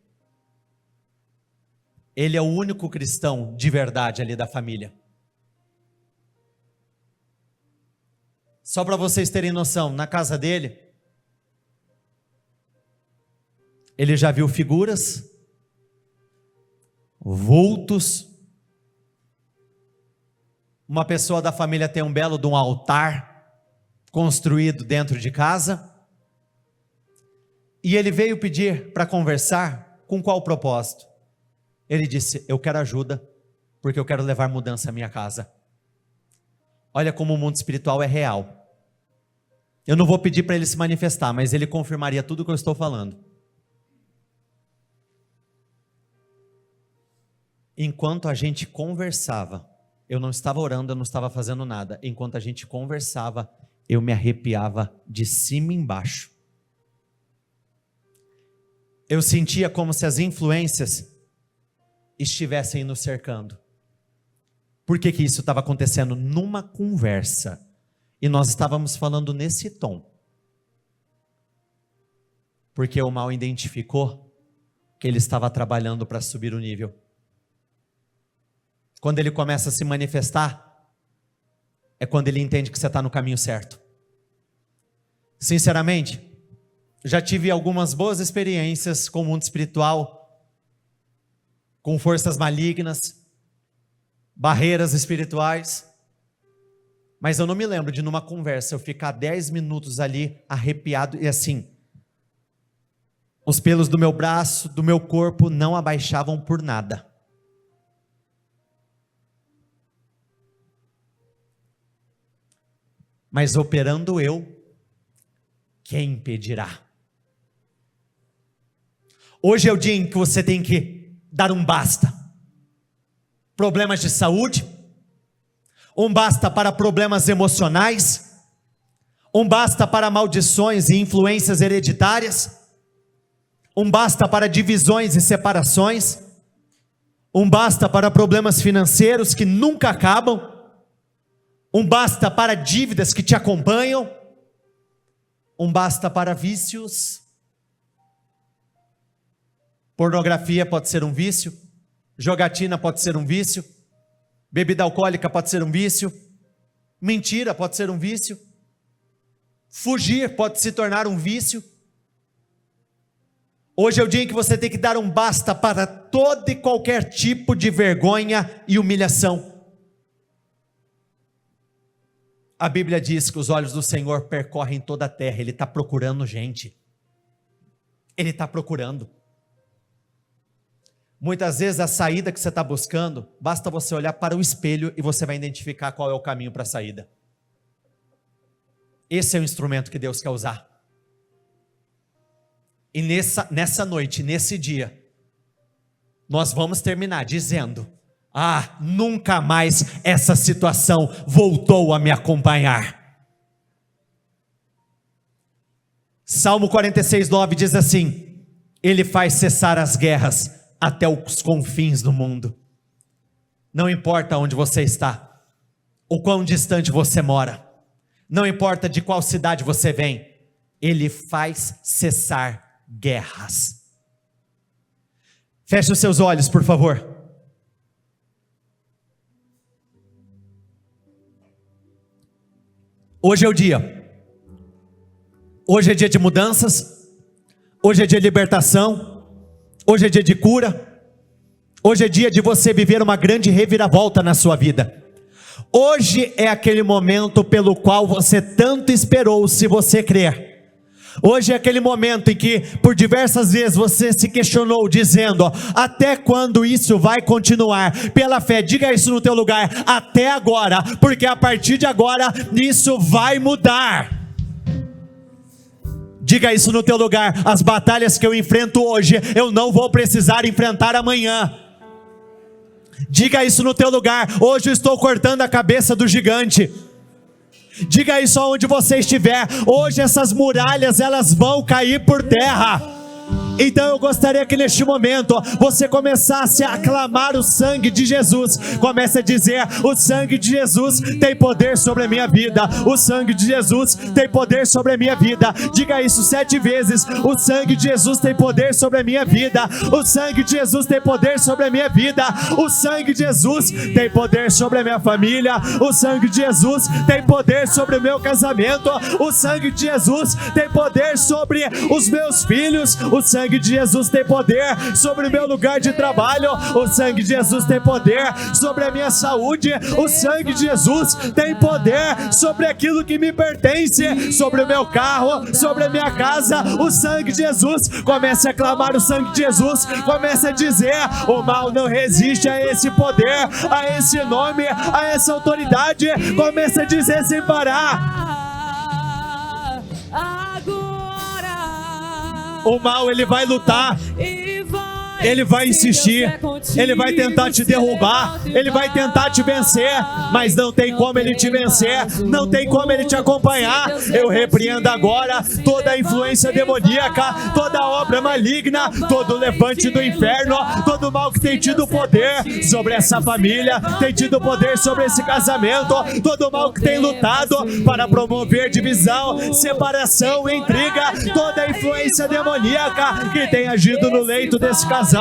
A: Ele é o único cristão de verdade ali da família. Só para vocês terem noção, na casa dele, ele já viu figuras, vultos. Uma pessoa da família tem um belo de um altar construído dentro de casa. E ele veio pedir para conversar, Com qual propósito? Ele disse: eu quero ajuda, porque eu quero levar mudança à minha casa. Olha como o mundo espiritual é real. Eu não vou pedir para ele se manifestar, mas ele confirmaria tudo o que eu estou falando. Enquanto a gente conversava, eu não estava orando, eu não estava fazendo nada. Enquanto a gente conversava, eu me arrepiava de cima embaixo. Eu sentia como se as influências estivessem nos cercando. Por que isso estava acontecendo? Numa conversa. E nós estávamos falando nesse tom. Porque o mal identificou que ele estava trabalhando para subir o nível. Quando ele começa a se manifestar, é quando ele entende que você está no caminho certo. Sinceramente, já tive algumas boas experiências com o mundo espiritual, com forças malignas, barreiras espirituais, mas eu não me lembro de numa conversa eu ficar 10 minutos ali arrepiado e assim, os pelos do meu braço, do meu corpo não abaixavam por nada. Mas operando eu, quem impedirá? Hoje é o dia em que você tem que dar um basta. Problemas de saúde, um basta para problemas emocionais, um basta para maldições e influências hereditárias, um basta para divisões e separações, um basta para problemas financeiros que nunca acabam, um basta para dívidas que te acompanham, um basta para vícios. Pornografia pode ser um vício, jogatina pode ser um vício, bebida alcoólica pode ser um vício, mentira pode ser um vício, fugir pode se tornar um vício. Hoje é o dia em que você tem que dar um basta para todo e qualquer tipo de vergonha e humilhação. A Bíblia diz que os olhos do Senhor percorrem toda a terra. Ele está procurando gente. Ele está procurando. Muitas vezes a saída que você está buscando, basta você olhar para o espelho e você vai identificar qual é o caminho para a saída. Esse é o instrumento que Deus quer usar. E nessa noite, nesse dia, nós vamos terminar dizendo: nunca mais essa situação voltou a me acompanhar. Salmo 46:9 diz assim: Ele faz cessar as guerras até os confins do mundo. Não importa onde você está, o quão distante você mora, não importa de qual cidade você vem, Ele faz cessar guerras. Feche os seus olhos, por favor. Hoje é o dia. Hoje é dia de mudanças. Hoje é dia de libertação. Hoje é dia de cura. Hoje é dia de você viver uma grande reviravolta na sua vida. Hoje é aquele momento pelo qual você tanto esperou, se você crer. Hoje é aquele momento em que por diversas vezes você se questionou dizendo: até quando isso vai continuar? Pela fé, diga isso no teu lugar: até agora, porque a partir de agora isso vai mudar. Diga isso no teu lugar: as batalhas que eu enfrento hoje, eu não vou precisar enfrentar amanhã. Diga isso no teu lugar: hoje eu estou cortando a cabeça do gigante. Diga isso aonde você estiver: hoje essas muralhas elas vão cair por terra. Então eu gostaria que neste momento você começasse a clamar o sangue de Jesus. Comece a dizer: o sangue de Jesus tem poder sobre a minha vida. O sangue de Jesus tem poder sobre a minha vida. Diga isso 7 vezes: o sangue de Jesus tem poder sobre a minha vida. O sangue de Jesus tem poder sobre a minha vida. O sangue de Jesus tem poder sobre a minha família. O sangue de Jesus tem poder sobre o meu casamento. O sangue de Jesus tem poder sobre os meus filhos. O sangue sangue de Jesus tem poder sobre o meu lugar de trabalho. O sangue de Jesus tem poder sobre a minha saúde. O sangue de Jesus tem poder sobre aquilo que me pertence, sobre o meu carro, sobre a minha casa. O sangue de Jesus, comece a clamar o sangue de Jesus, comece a dizer: o mal não resiste a esse poder, a esse nome, a essa autoridade. Comece a dizer sem parar. O mal, ele vai lutar, ele vai insistir, ele vai tentar te derrubar, ele vai tentar te vencer, mas não tem como ele te vencer, não tem como ele te acompanhar. Eu repreendo agora toda a influência demoníaca, toda a obra maligna, todo o levante do inferno, todo o mal que tem tido poder sobre essa família, tem tido poder sobre esse casamento, todo o mal que tem lutado para promover divisão, separação, intriga, toda a influência demoníaca que tem agido no leito desse casal,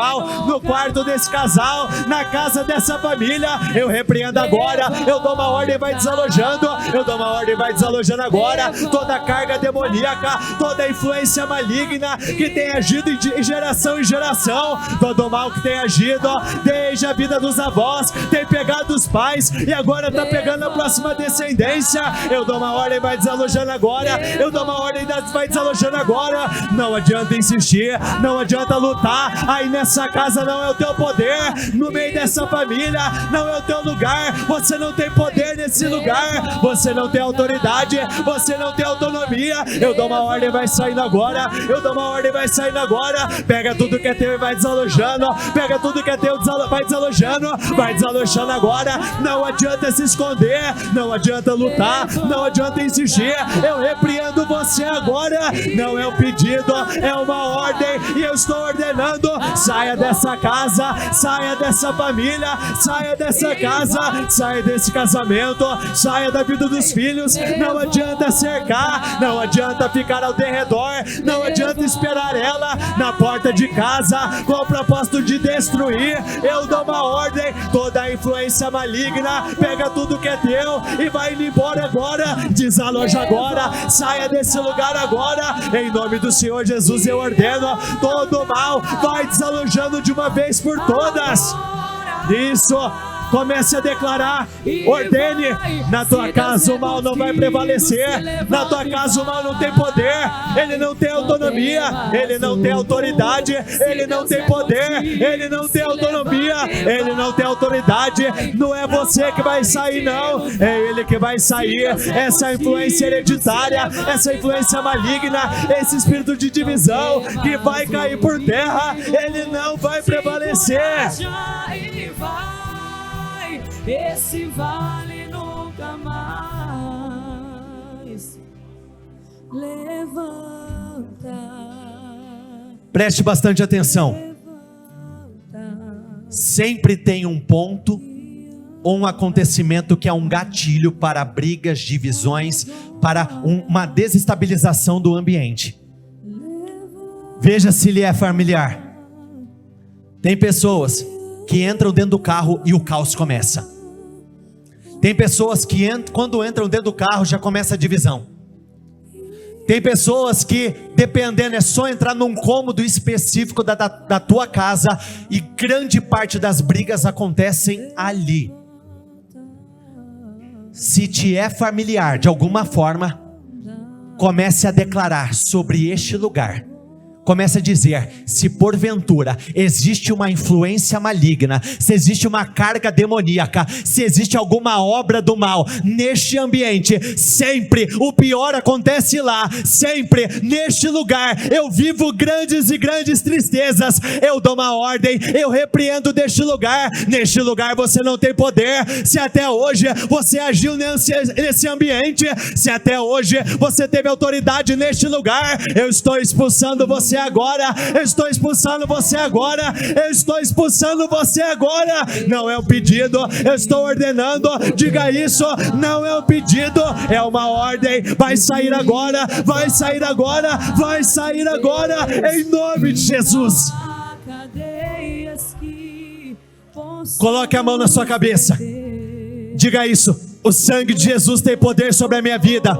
A: no quarto desse casal, na casa dessa família. Eu repreendo agora, eu dou uma ordem e vai desalojando, eu dou uma ordem e vai desalojando agora toda a carga demoníaca, toda a influência maligna que tem agido de geração em geração, todo o mal que tem agido desde a vida dos avós, tem pegado os pais e agora está pegando a próxima descendência. Eu dou uma ordem e vai desalojando agora, eu dou uma ordem e vai desalojando agora. Não adianta insistir, não adianta lutar. Aí nessa casa não é o teu poder, no meio dessa família não é o teu lugar. Você não tem poder nesse lugar, você não tem autoridade, você não tem autonomia. Eu dou uma ordem e vai saindo agora, eu dou uma ordem e vai saindo agora. Pega tudo que é teu e vai desalojando, pega tudo que é teu, vai desalojando agora. Não adianta se esconder, não adianta lutar, não adianta insistir. Eu repreendo você agora. Não é um pedido, é uma ordem, e eu estou ordenando: saia dessa casa, saia dessa família, saia dessa casa, saia desse casamento, saia da vida dos filhos. Não adianta cercar, não adianta ficar ao derredor, não adianta esperar ela na porta de casa com o propósito de destruir. Eu dou uma ordem, toda a influência maligna, pega tudo que é teu e vai indo embora agora. Desaloja agora, saia desse lugar agora, em nome do Senhor Jesus. Eu ordeno, todo mal vai desalojando de uma vez por todas. Isso. Comece a declarar, ordene: na tua casa o mal não vai prevalecer, na tua casa o mal não tem poder, ele não tem autonomia, ele não tem autoridade, ele não tem poder, ele não tem autonomia, ele não tem autoridade. Não é você que vai sair, não, é ele que vai sair. Essa influência hereditária, essa influência maligna, esse espírito de divisão que vai cair por terra, ele não vai prevalecer.
B: Esse vale nunca mais levanta.
A: Preste bastante atenção. Sempre tem um ponto ou um acontecimento que é um gatilho para brigas, divisões, para uma desestabilização do ambiente. Veja se lhe é familiar. Tem pessoas que entram dentro do carro e o caos começa. Tem pessoas que quando entram dentro do carro já começa a divisão. Tem pessoas que, dependendo, é só entrar num cômodo específico da tua casa e grande parte das brigas acontecem ali. Se te é familiar de alguma forma, comece a declarar sobre este lugar. Comece a dizer: se porventura existe uma influência maligna, se existe uma carga demoníaca, se existe alguma obra do mal neste ambiente, sempre o pior acontece lá, sempre neste lugar eu vivo grandes e grandes tristezas. Eu dou uma ordem, eu repreendo deste lugar. Neste lugar você não tem poder. Se até hoje você agiu nesse ambiente, se até hoje você teve autoridade neste lugar, eu estou expulsando você agora, eu estou expulsando você agora, eu estou expulsando você agora. Não é um pedido, eu estou ordenando. Diga isso, não é um pedido, é uma ordem. Vai sair agora, vai sair agora, vai sair agora, em nome de Jesus. Coloque a mão na sua cabeça, diga isso: o sangue de Jesus tem poder sobre a minha vida.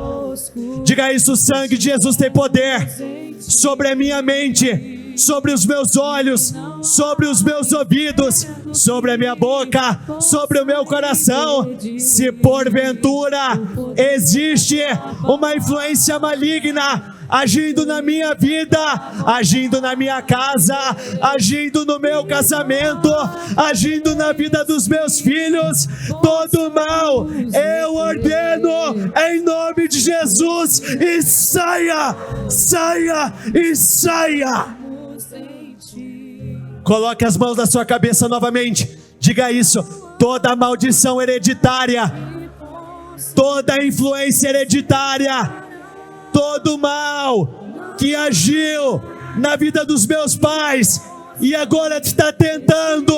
A: Diga isso: o sangue de Jesus tem poder sobre a minha mente. sobre os meus olhos, sobre os meus ouvidos, sobre a minha boca, sobre o meu coração. Se porventura existe uma influência maligna agindo na minha vida, agindo na minha casa, agindo no meu casamento, agindo na vida dos meus filhos, todo mal eu ordeno em nome de Jesus, e saia, saia e saia. Coloque as mãos na sua cabeça novamente, diga isso: toda maldição hereditária, toda influência hereditária, todo mal que agiu na vida dos meus pais e agora está tentando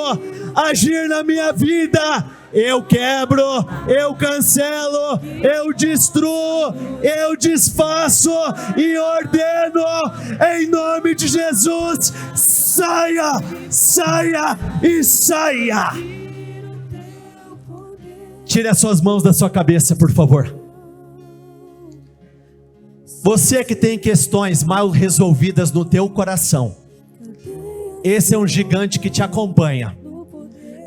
A: agir na minha vida, eu quebro, eu cancelo, eu destruo, eu desfaço e ordeno em nome de Jesus: saia, saia e saia. Tire as suas mãos da sua cabeça, por favor. Você que tem questões mal resolvidas no teu coração, esse é um gigante que te acompanha.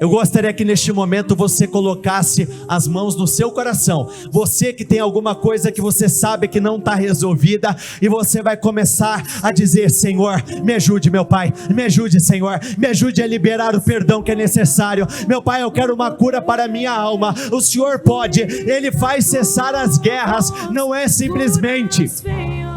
A: Eu gostaria que neste momento você colocasse as mãos no seu coração. Você que tem alguma coisa que você sabe que não está resolvida, e você vai começar a dizer: Senhor, me ajude, meu Pai, me ajude, Senhor, me ajude a liberar o perdão que é necessário. Meu Pai, eu quero uma cura para a minha alma. O Senhor pode, Ele faz cessar as guerras, não é simplesmente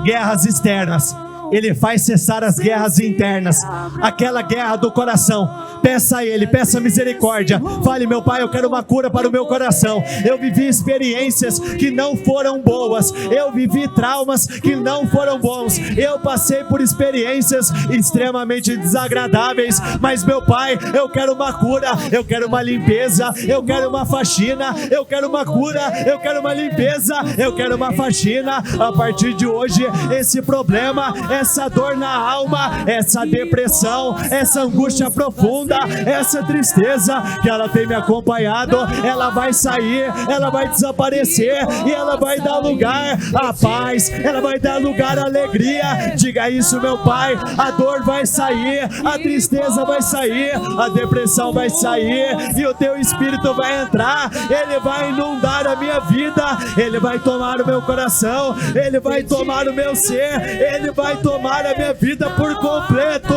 A: guerras externas. Ele faz cessar as guerras internas, aquela guerra do coração. Peça a Ele, peça misericórdia. Fale: meu Pai, eu quero uma cura para o meu coração. Eu vivi experiências que não foram boas, eu vivi traumas que não foram bons, eu passei por experiências extremamente desagradáveis, mas meu Pai, eu quero uma cura, eu quero uma limpeza, eu quero uma faxina, eu quero uma cura, eu quero uma limpeza, eu quero uma faxina. A partir de hoje, esse problema, essa dor na alma, essa depressão, essa angústia profunda, essa tristeza que ela tem me acompanhado, ela vai sair, ela vai desaparecer, e ela vai dar lugar à paz, ela vai dar lugar à alegria. Diga isso, meu Pai: a dor vai sair, a tristeza vai sair, a depressão vai sair, e o teu Espírito vai entrar, Ele vai inundar a minha vida, Ele vai tomar o meu coração, Ele vai tomar o meu ser, Ele vai tomar a minha vida por completo.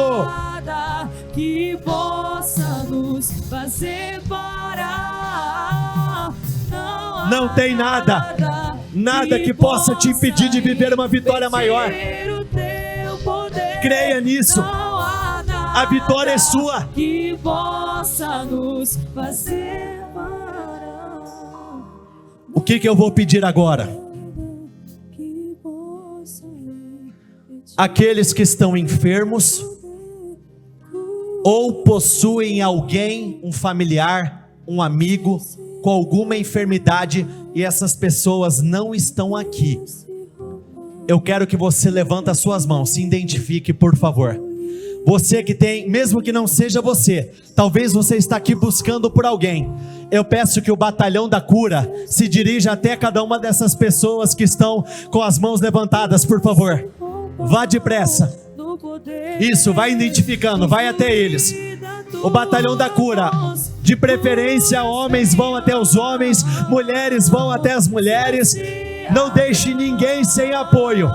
B: Que possa nos fazer parar.
A: Não tem nada que possa te impedir de viver uma vitória maior. Creia nisso. A vitória é sua.
B: Que possa nos fazer parar.
A: O que eu vou pedir agora? Aqueles que estão enfermos ou possuem alguém, um familiar, um amigo com alguma enfermidade, e essas pessoas não estão aqui, eu quero que você levante as suas mãos, se identifique, por favor. Você que tem, mesmo que não seja você, talvez você está aqui buscando por alguém. Eu peço que o batalhão da cura se dirija até cada uma dessas pessoas que estão com as mãos levantadas, por favor. Vá depressa. Isso, vai identificando, vai até eles. O batalhão da cura, de preferência homens vão até os homens, mulheres vão até as mulheres. Não deixe ninguém sem apoio.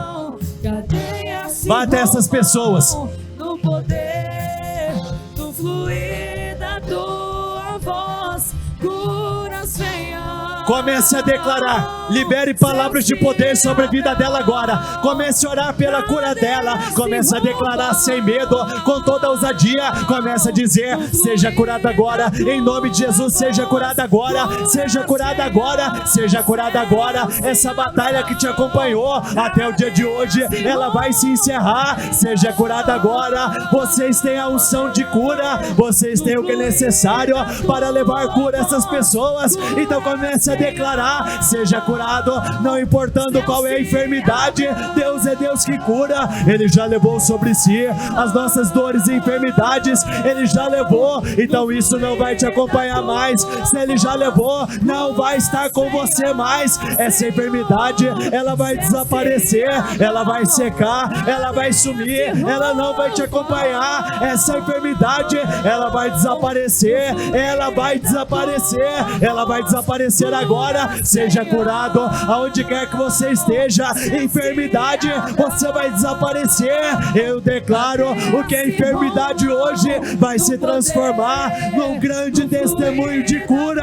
A: Vá até essas pessoas.
B: No poder, no fluir da tua voz, curas venham.
A: Comece a declarar, libere palavras de poder sobre a vida dela agora. Comece a orar pela cura dela. Comece a declarar sem medo, com toda a ousadia. Comece a dizer: seja curada agora, em nome de Jesus. Seja curada agora, seja curada agora, seja curada agora. Essa batalha que te acompanhou até o dia de hoje, ela vai se encerrar. Seja curada agora. Vocês têm a unção de cura, vocês têm o que é necessário para levar cura a essas pessoas. Então comece a declarar: seja curada curado, não importando qual é a enfermidade. Deus é Deus que cura. Ele já levou sobre si as nossas dores e enfermidades. Ele já levou, então isso não vai te acompanhar mais. Se Ele já levou, não vai estar com você mais. Essa enfermidade, ela vai desaparecer, ela vai secar, ela vai sumir, ela não vai te acompanhar. Essa enfermidade, ela vai desaparecer, ela vai desaparecer, ela vai desaparecer agora. Seja curado aonde quer que você esteja. Enfermidade, você vai desaparecer. Eu declaro o que é enfermidade hoje vai se transformar num grande testemunho de cura.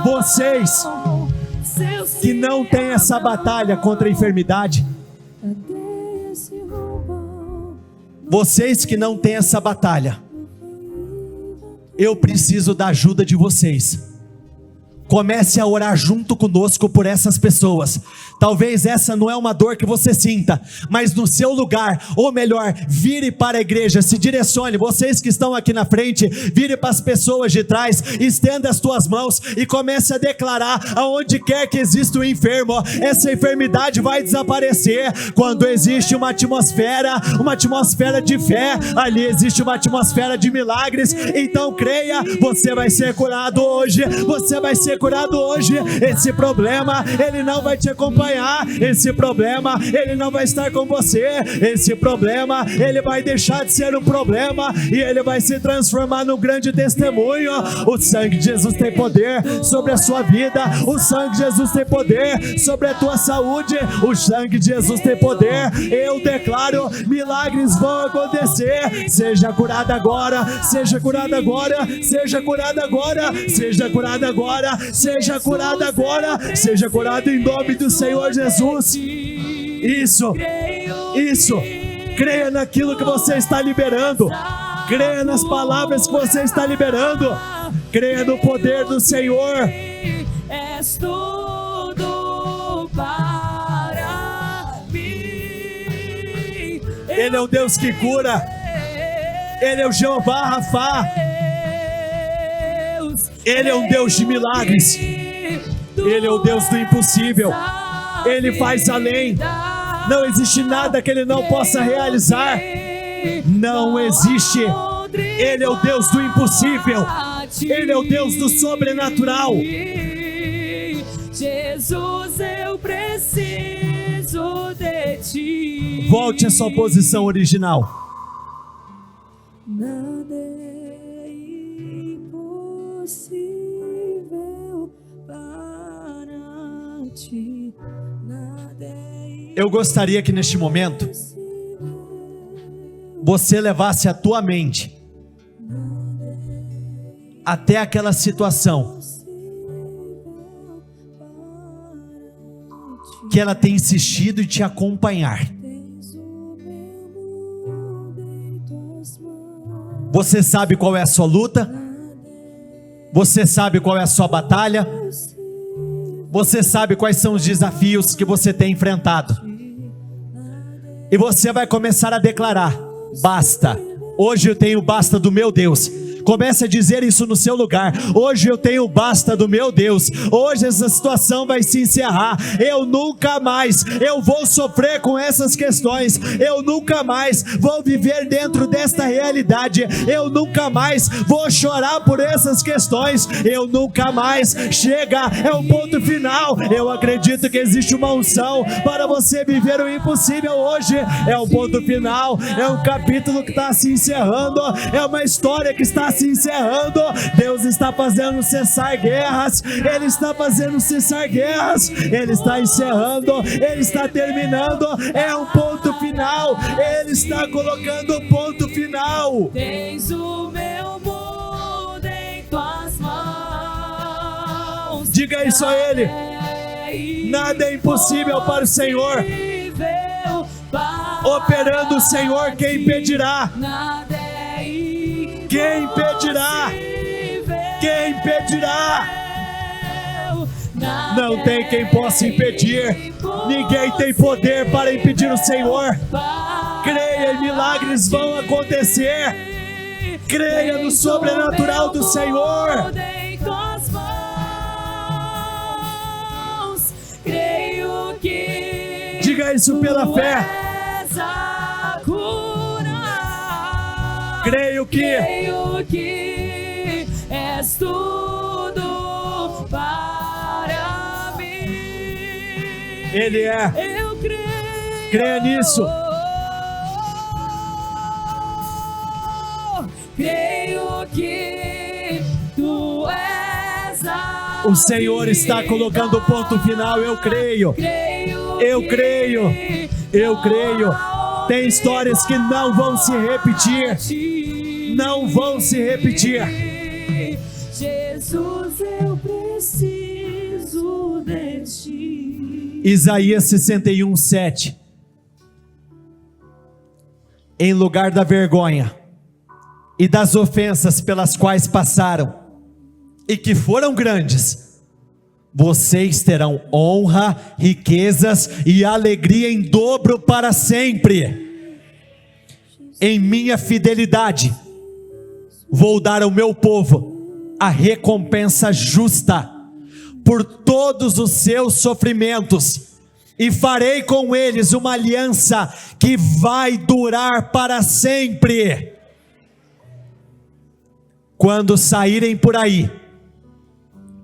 A: Vocês que não têm essa batalha contra a enfermidade, vocês que não têm essa batalha, eu preciso da ajuda de vocês. Comece a orar junto conosco por essas pessoas. Talvez essa não é uma dor que você sinta, mas no seu lugar, ou melhor, vire para a igreja, se direcione. Vocês que estão aqui na frente, vire para as pessoas de trás, estenda as tuas mãos e comece a declarar: aonde quer que exista o enfermo, essa enfermidade vai desaparecer. Quando existe uma atmosfera de fé, ali existe uma atmosfera de milagres. Então creia, você vai ser curado hoje, você vai ser curado hoje. Esse problema, ele não vai te acompanhar. Esse problema, ele não vai estar com você. Esse problema, ele vai deixar de ser um problema e ele vai se transformar num grande testemunho. O sangue de Jesus tem poder sobre a sua vida. O sangue de Jesus tem poder sobre a tua saúde. O sangue de Jesus tem poder. Eu declaro, milagres vão acontecer. Seja curado agora, seja curado agora, seja curado agora, seja curado agora, seja curado agora, seja curado em nome do Senhor Jesus. Isso. Creia naquilo que você está liberando. Creia nas palavras que você está liberando. Creia no poder do Senhor.
B: És tudo para mim.
A: Ele é o Deus que cura. Ele é o Jeová Rafá. Ele é um Deus de milagres. Ele é o Deus do impossível. Ele faz além. Não existe nada que Ele não possa realizar. Não existe. Ele é o Deus do impossível. Ele é o Deus do sobrenatural.
B: Jesus, eu preciso de Ti.
A: Volte à sua posição original.
B: Nada é impossível para Ti. Nada é
A: Eu gostaria que neste momento você levasse a tua mente até aquela situação que ela tem insistido em te acompanhar. Você sabe qual é a sua luta? Você sabe qual é a sua batalha? Você sabe quais são os desafios que você tem enfrentado? E você vai começar a declarar: basta. Hoje eu tenho basta do meu Deus. Comece a dizer isso no seu lugar. Hoje eu tenho basta do meu Deus. Hoje essa situação vai se encerrar. Eu nunca mais eu vou sofrer com essas questões. Eu nunca mais vou viver dentro desta realidade. Eu nunca mais vou chorar por essas questões. Eu nunca mais. Chega, é um ponto final. Eu acredito que existe uma unção para você viver o impossível hoje. É um ponto final. É um capítulo que está se encerrando. É uma história que está se encerrando. Deus está fazendo cessar guerras. Ele está fazendo cessar guerras. Ele está encerrando. Ele está terminando. É um ponto final. Ele está colocando um ponto final.
B: Tens o meu mundo em tuas mãos.
A: Diga isso a Ele. Nada é impossível para o Senhor. Operando o Senhor, quem impedirá? Quem impedirá? Quem impedirá? Não tem quem possa impedir. Ninguém tem poder para impedir o Senhor. Creia, milagres vão acontecer. Creia no sobrenatural do Senhor. Diga isso pela fé.
B: És a cura.
A: Creio que
B: és tudo para mim.
A: Ele é.
B: Eu creio.
A: Creia nisso.
B: Creio que tu és a
A: O Senhor está colocando o ponto final. Eu creio. Eu creio. Eu creio. Tem histórias que não vão se repetir. Não vão se repetir.
B: Jesus, eu preciso de ti.
A: Isaías 61:7. Em lugar da vergonha e das ofensas pelas quais passaram, e que foram grandes, vocês terão honra, riquezas e alegria em dobro para sempre. Em minha fidelidade, vou dar ao meu povo a recompensa justa por todos os seus sofrimentos, e farei com eles uma aliança que vai durar para sempre. Quando saírem por aí,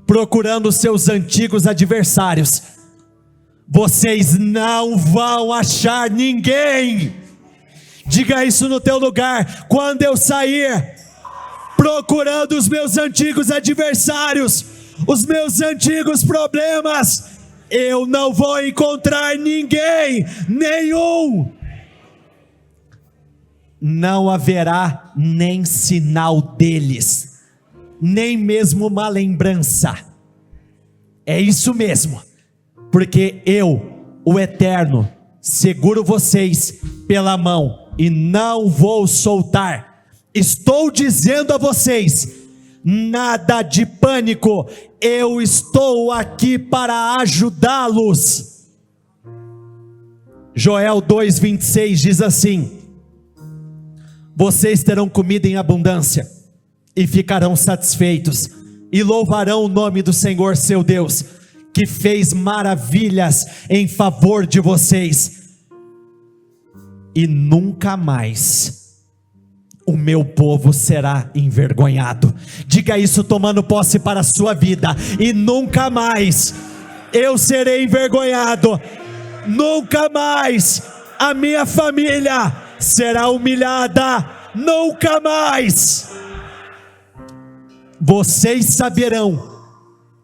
A: procurando seus antigos adversários, vocês não vão achar ninguém. Diga isso no teu lugar. Quando eu sair procurando os meus antigos adversários, os meus antigos problemas, eu não vou encontrar ninguém, nenhum. Não haverá nem sinal deles, nem mesmo uma lembrança. É isso mesmo, porque eu, o Eterno, seguro vocês pela mão e não vou soltar. Estou dizendo a vocês, nada de pânico, eu estou aqui para ajudá-los. Joel 2:26 diz assim: vocês terão comida em abundância e ficarão satisfeitos, e louvarão o nome do Senhor seu Deus, que fez maravilhas em favor de vocês, e nunca mais o meu povo será envergonhado. Diga isso tomando posse para a sua vida. E nunca mais eu serei envergonhado. Nunca mais a minha família será humilhada. Nunca mais. Vocês saberão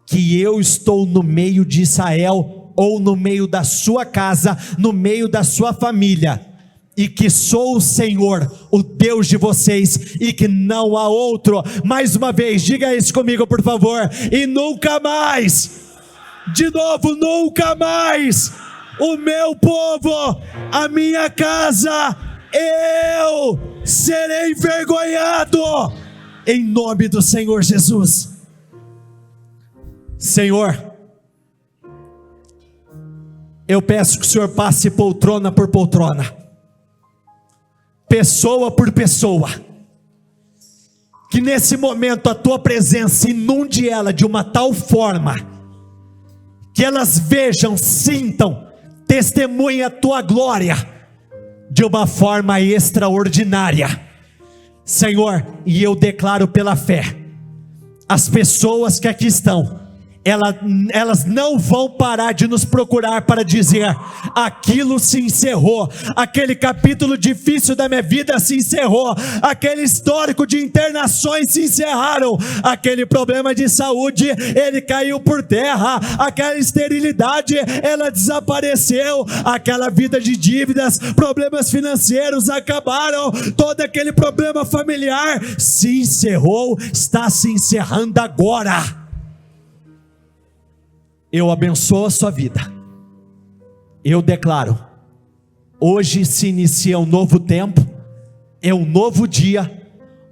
A: que eu estou no meio de Israel, ou no meio da sua casa, no meio da sua família, e que sou o Senhor, o Deus de vocês, e que não há outro. Mais uma vez, diga isso comigo por favor. E nunca mais, de novo, nunca mais, o meu povo, a minha casa, eu serei envergonhado, em nome do Senhor Jesus. Senhor, eu peço que o Senhor passe poltrona por poltrona, pessoa por pessoa, que nesse momento a tua presença inunde ela de uma tal forma, que elas vejam, sintam, testemunhem a tua glória, de uma forma extraordinária, Senhor. E eu declaro pela fé, as pessoas que aqui estão, elas não vão parar de nos procurar para dizer: aquilo se encerrou, aquele capítulo difícil da minha vida se encerrou, aquele histórico de internações se encerraram, aquele problema de saúde, ele caiu por terra, aquela esterilidade, ela desapareceu, aquela vida de dívidas, problemas financeiros acabaram, todo aquele problema familiar se encerrou, está se encerrando agora. Eu abençoo a sua vida. Eu declaro, hoje se inicia um novo tempo, é um novo dia,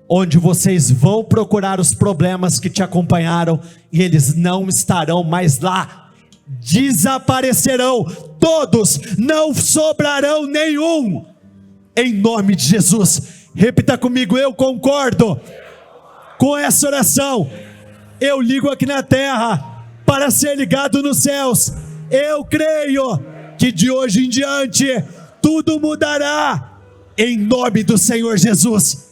A: onde vocês vão procurar os problemas que te acompanharam, e eles não estarão mais lá, desaparecerão todos, não sobrarão nenhum, em nome de Jesus. Repita comigo: eu concordo com essa oração. Eu ligo aqui na terra para ser ligado nos céus. Eu creio que de hoje em diante tudo mudará, em nome do Senhor Jesus.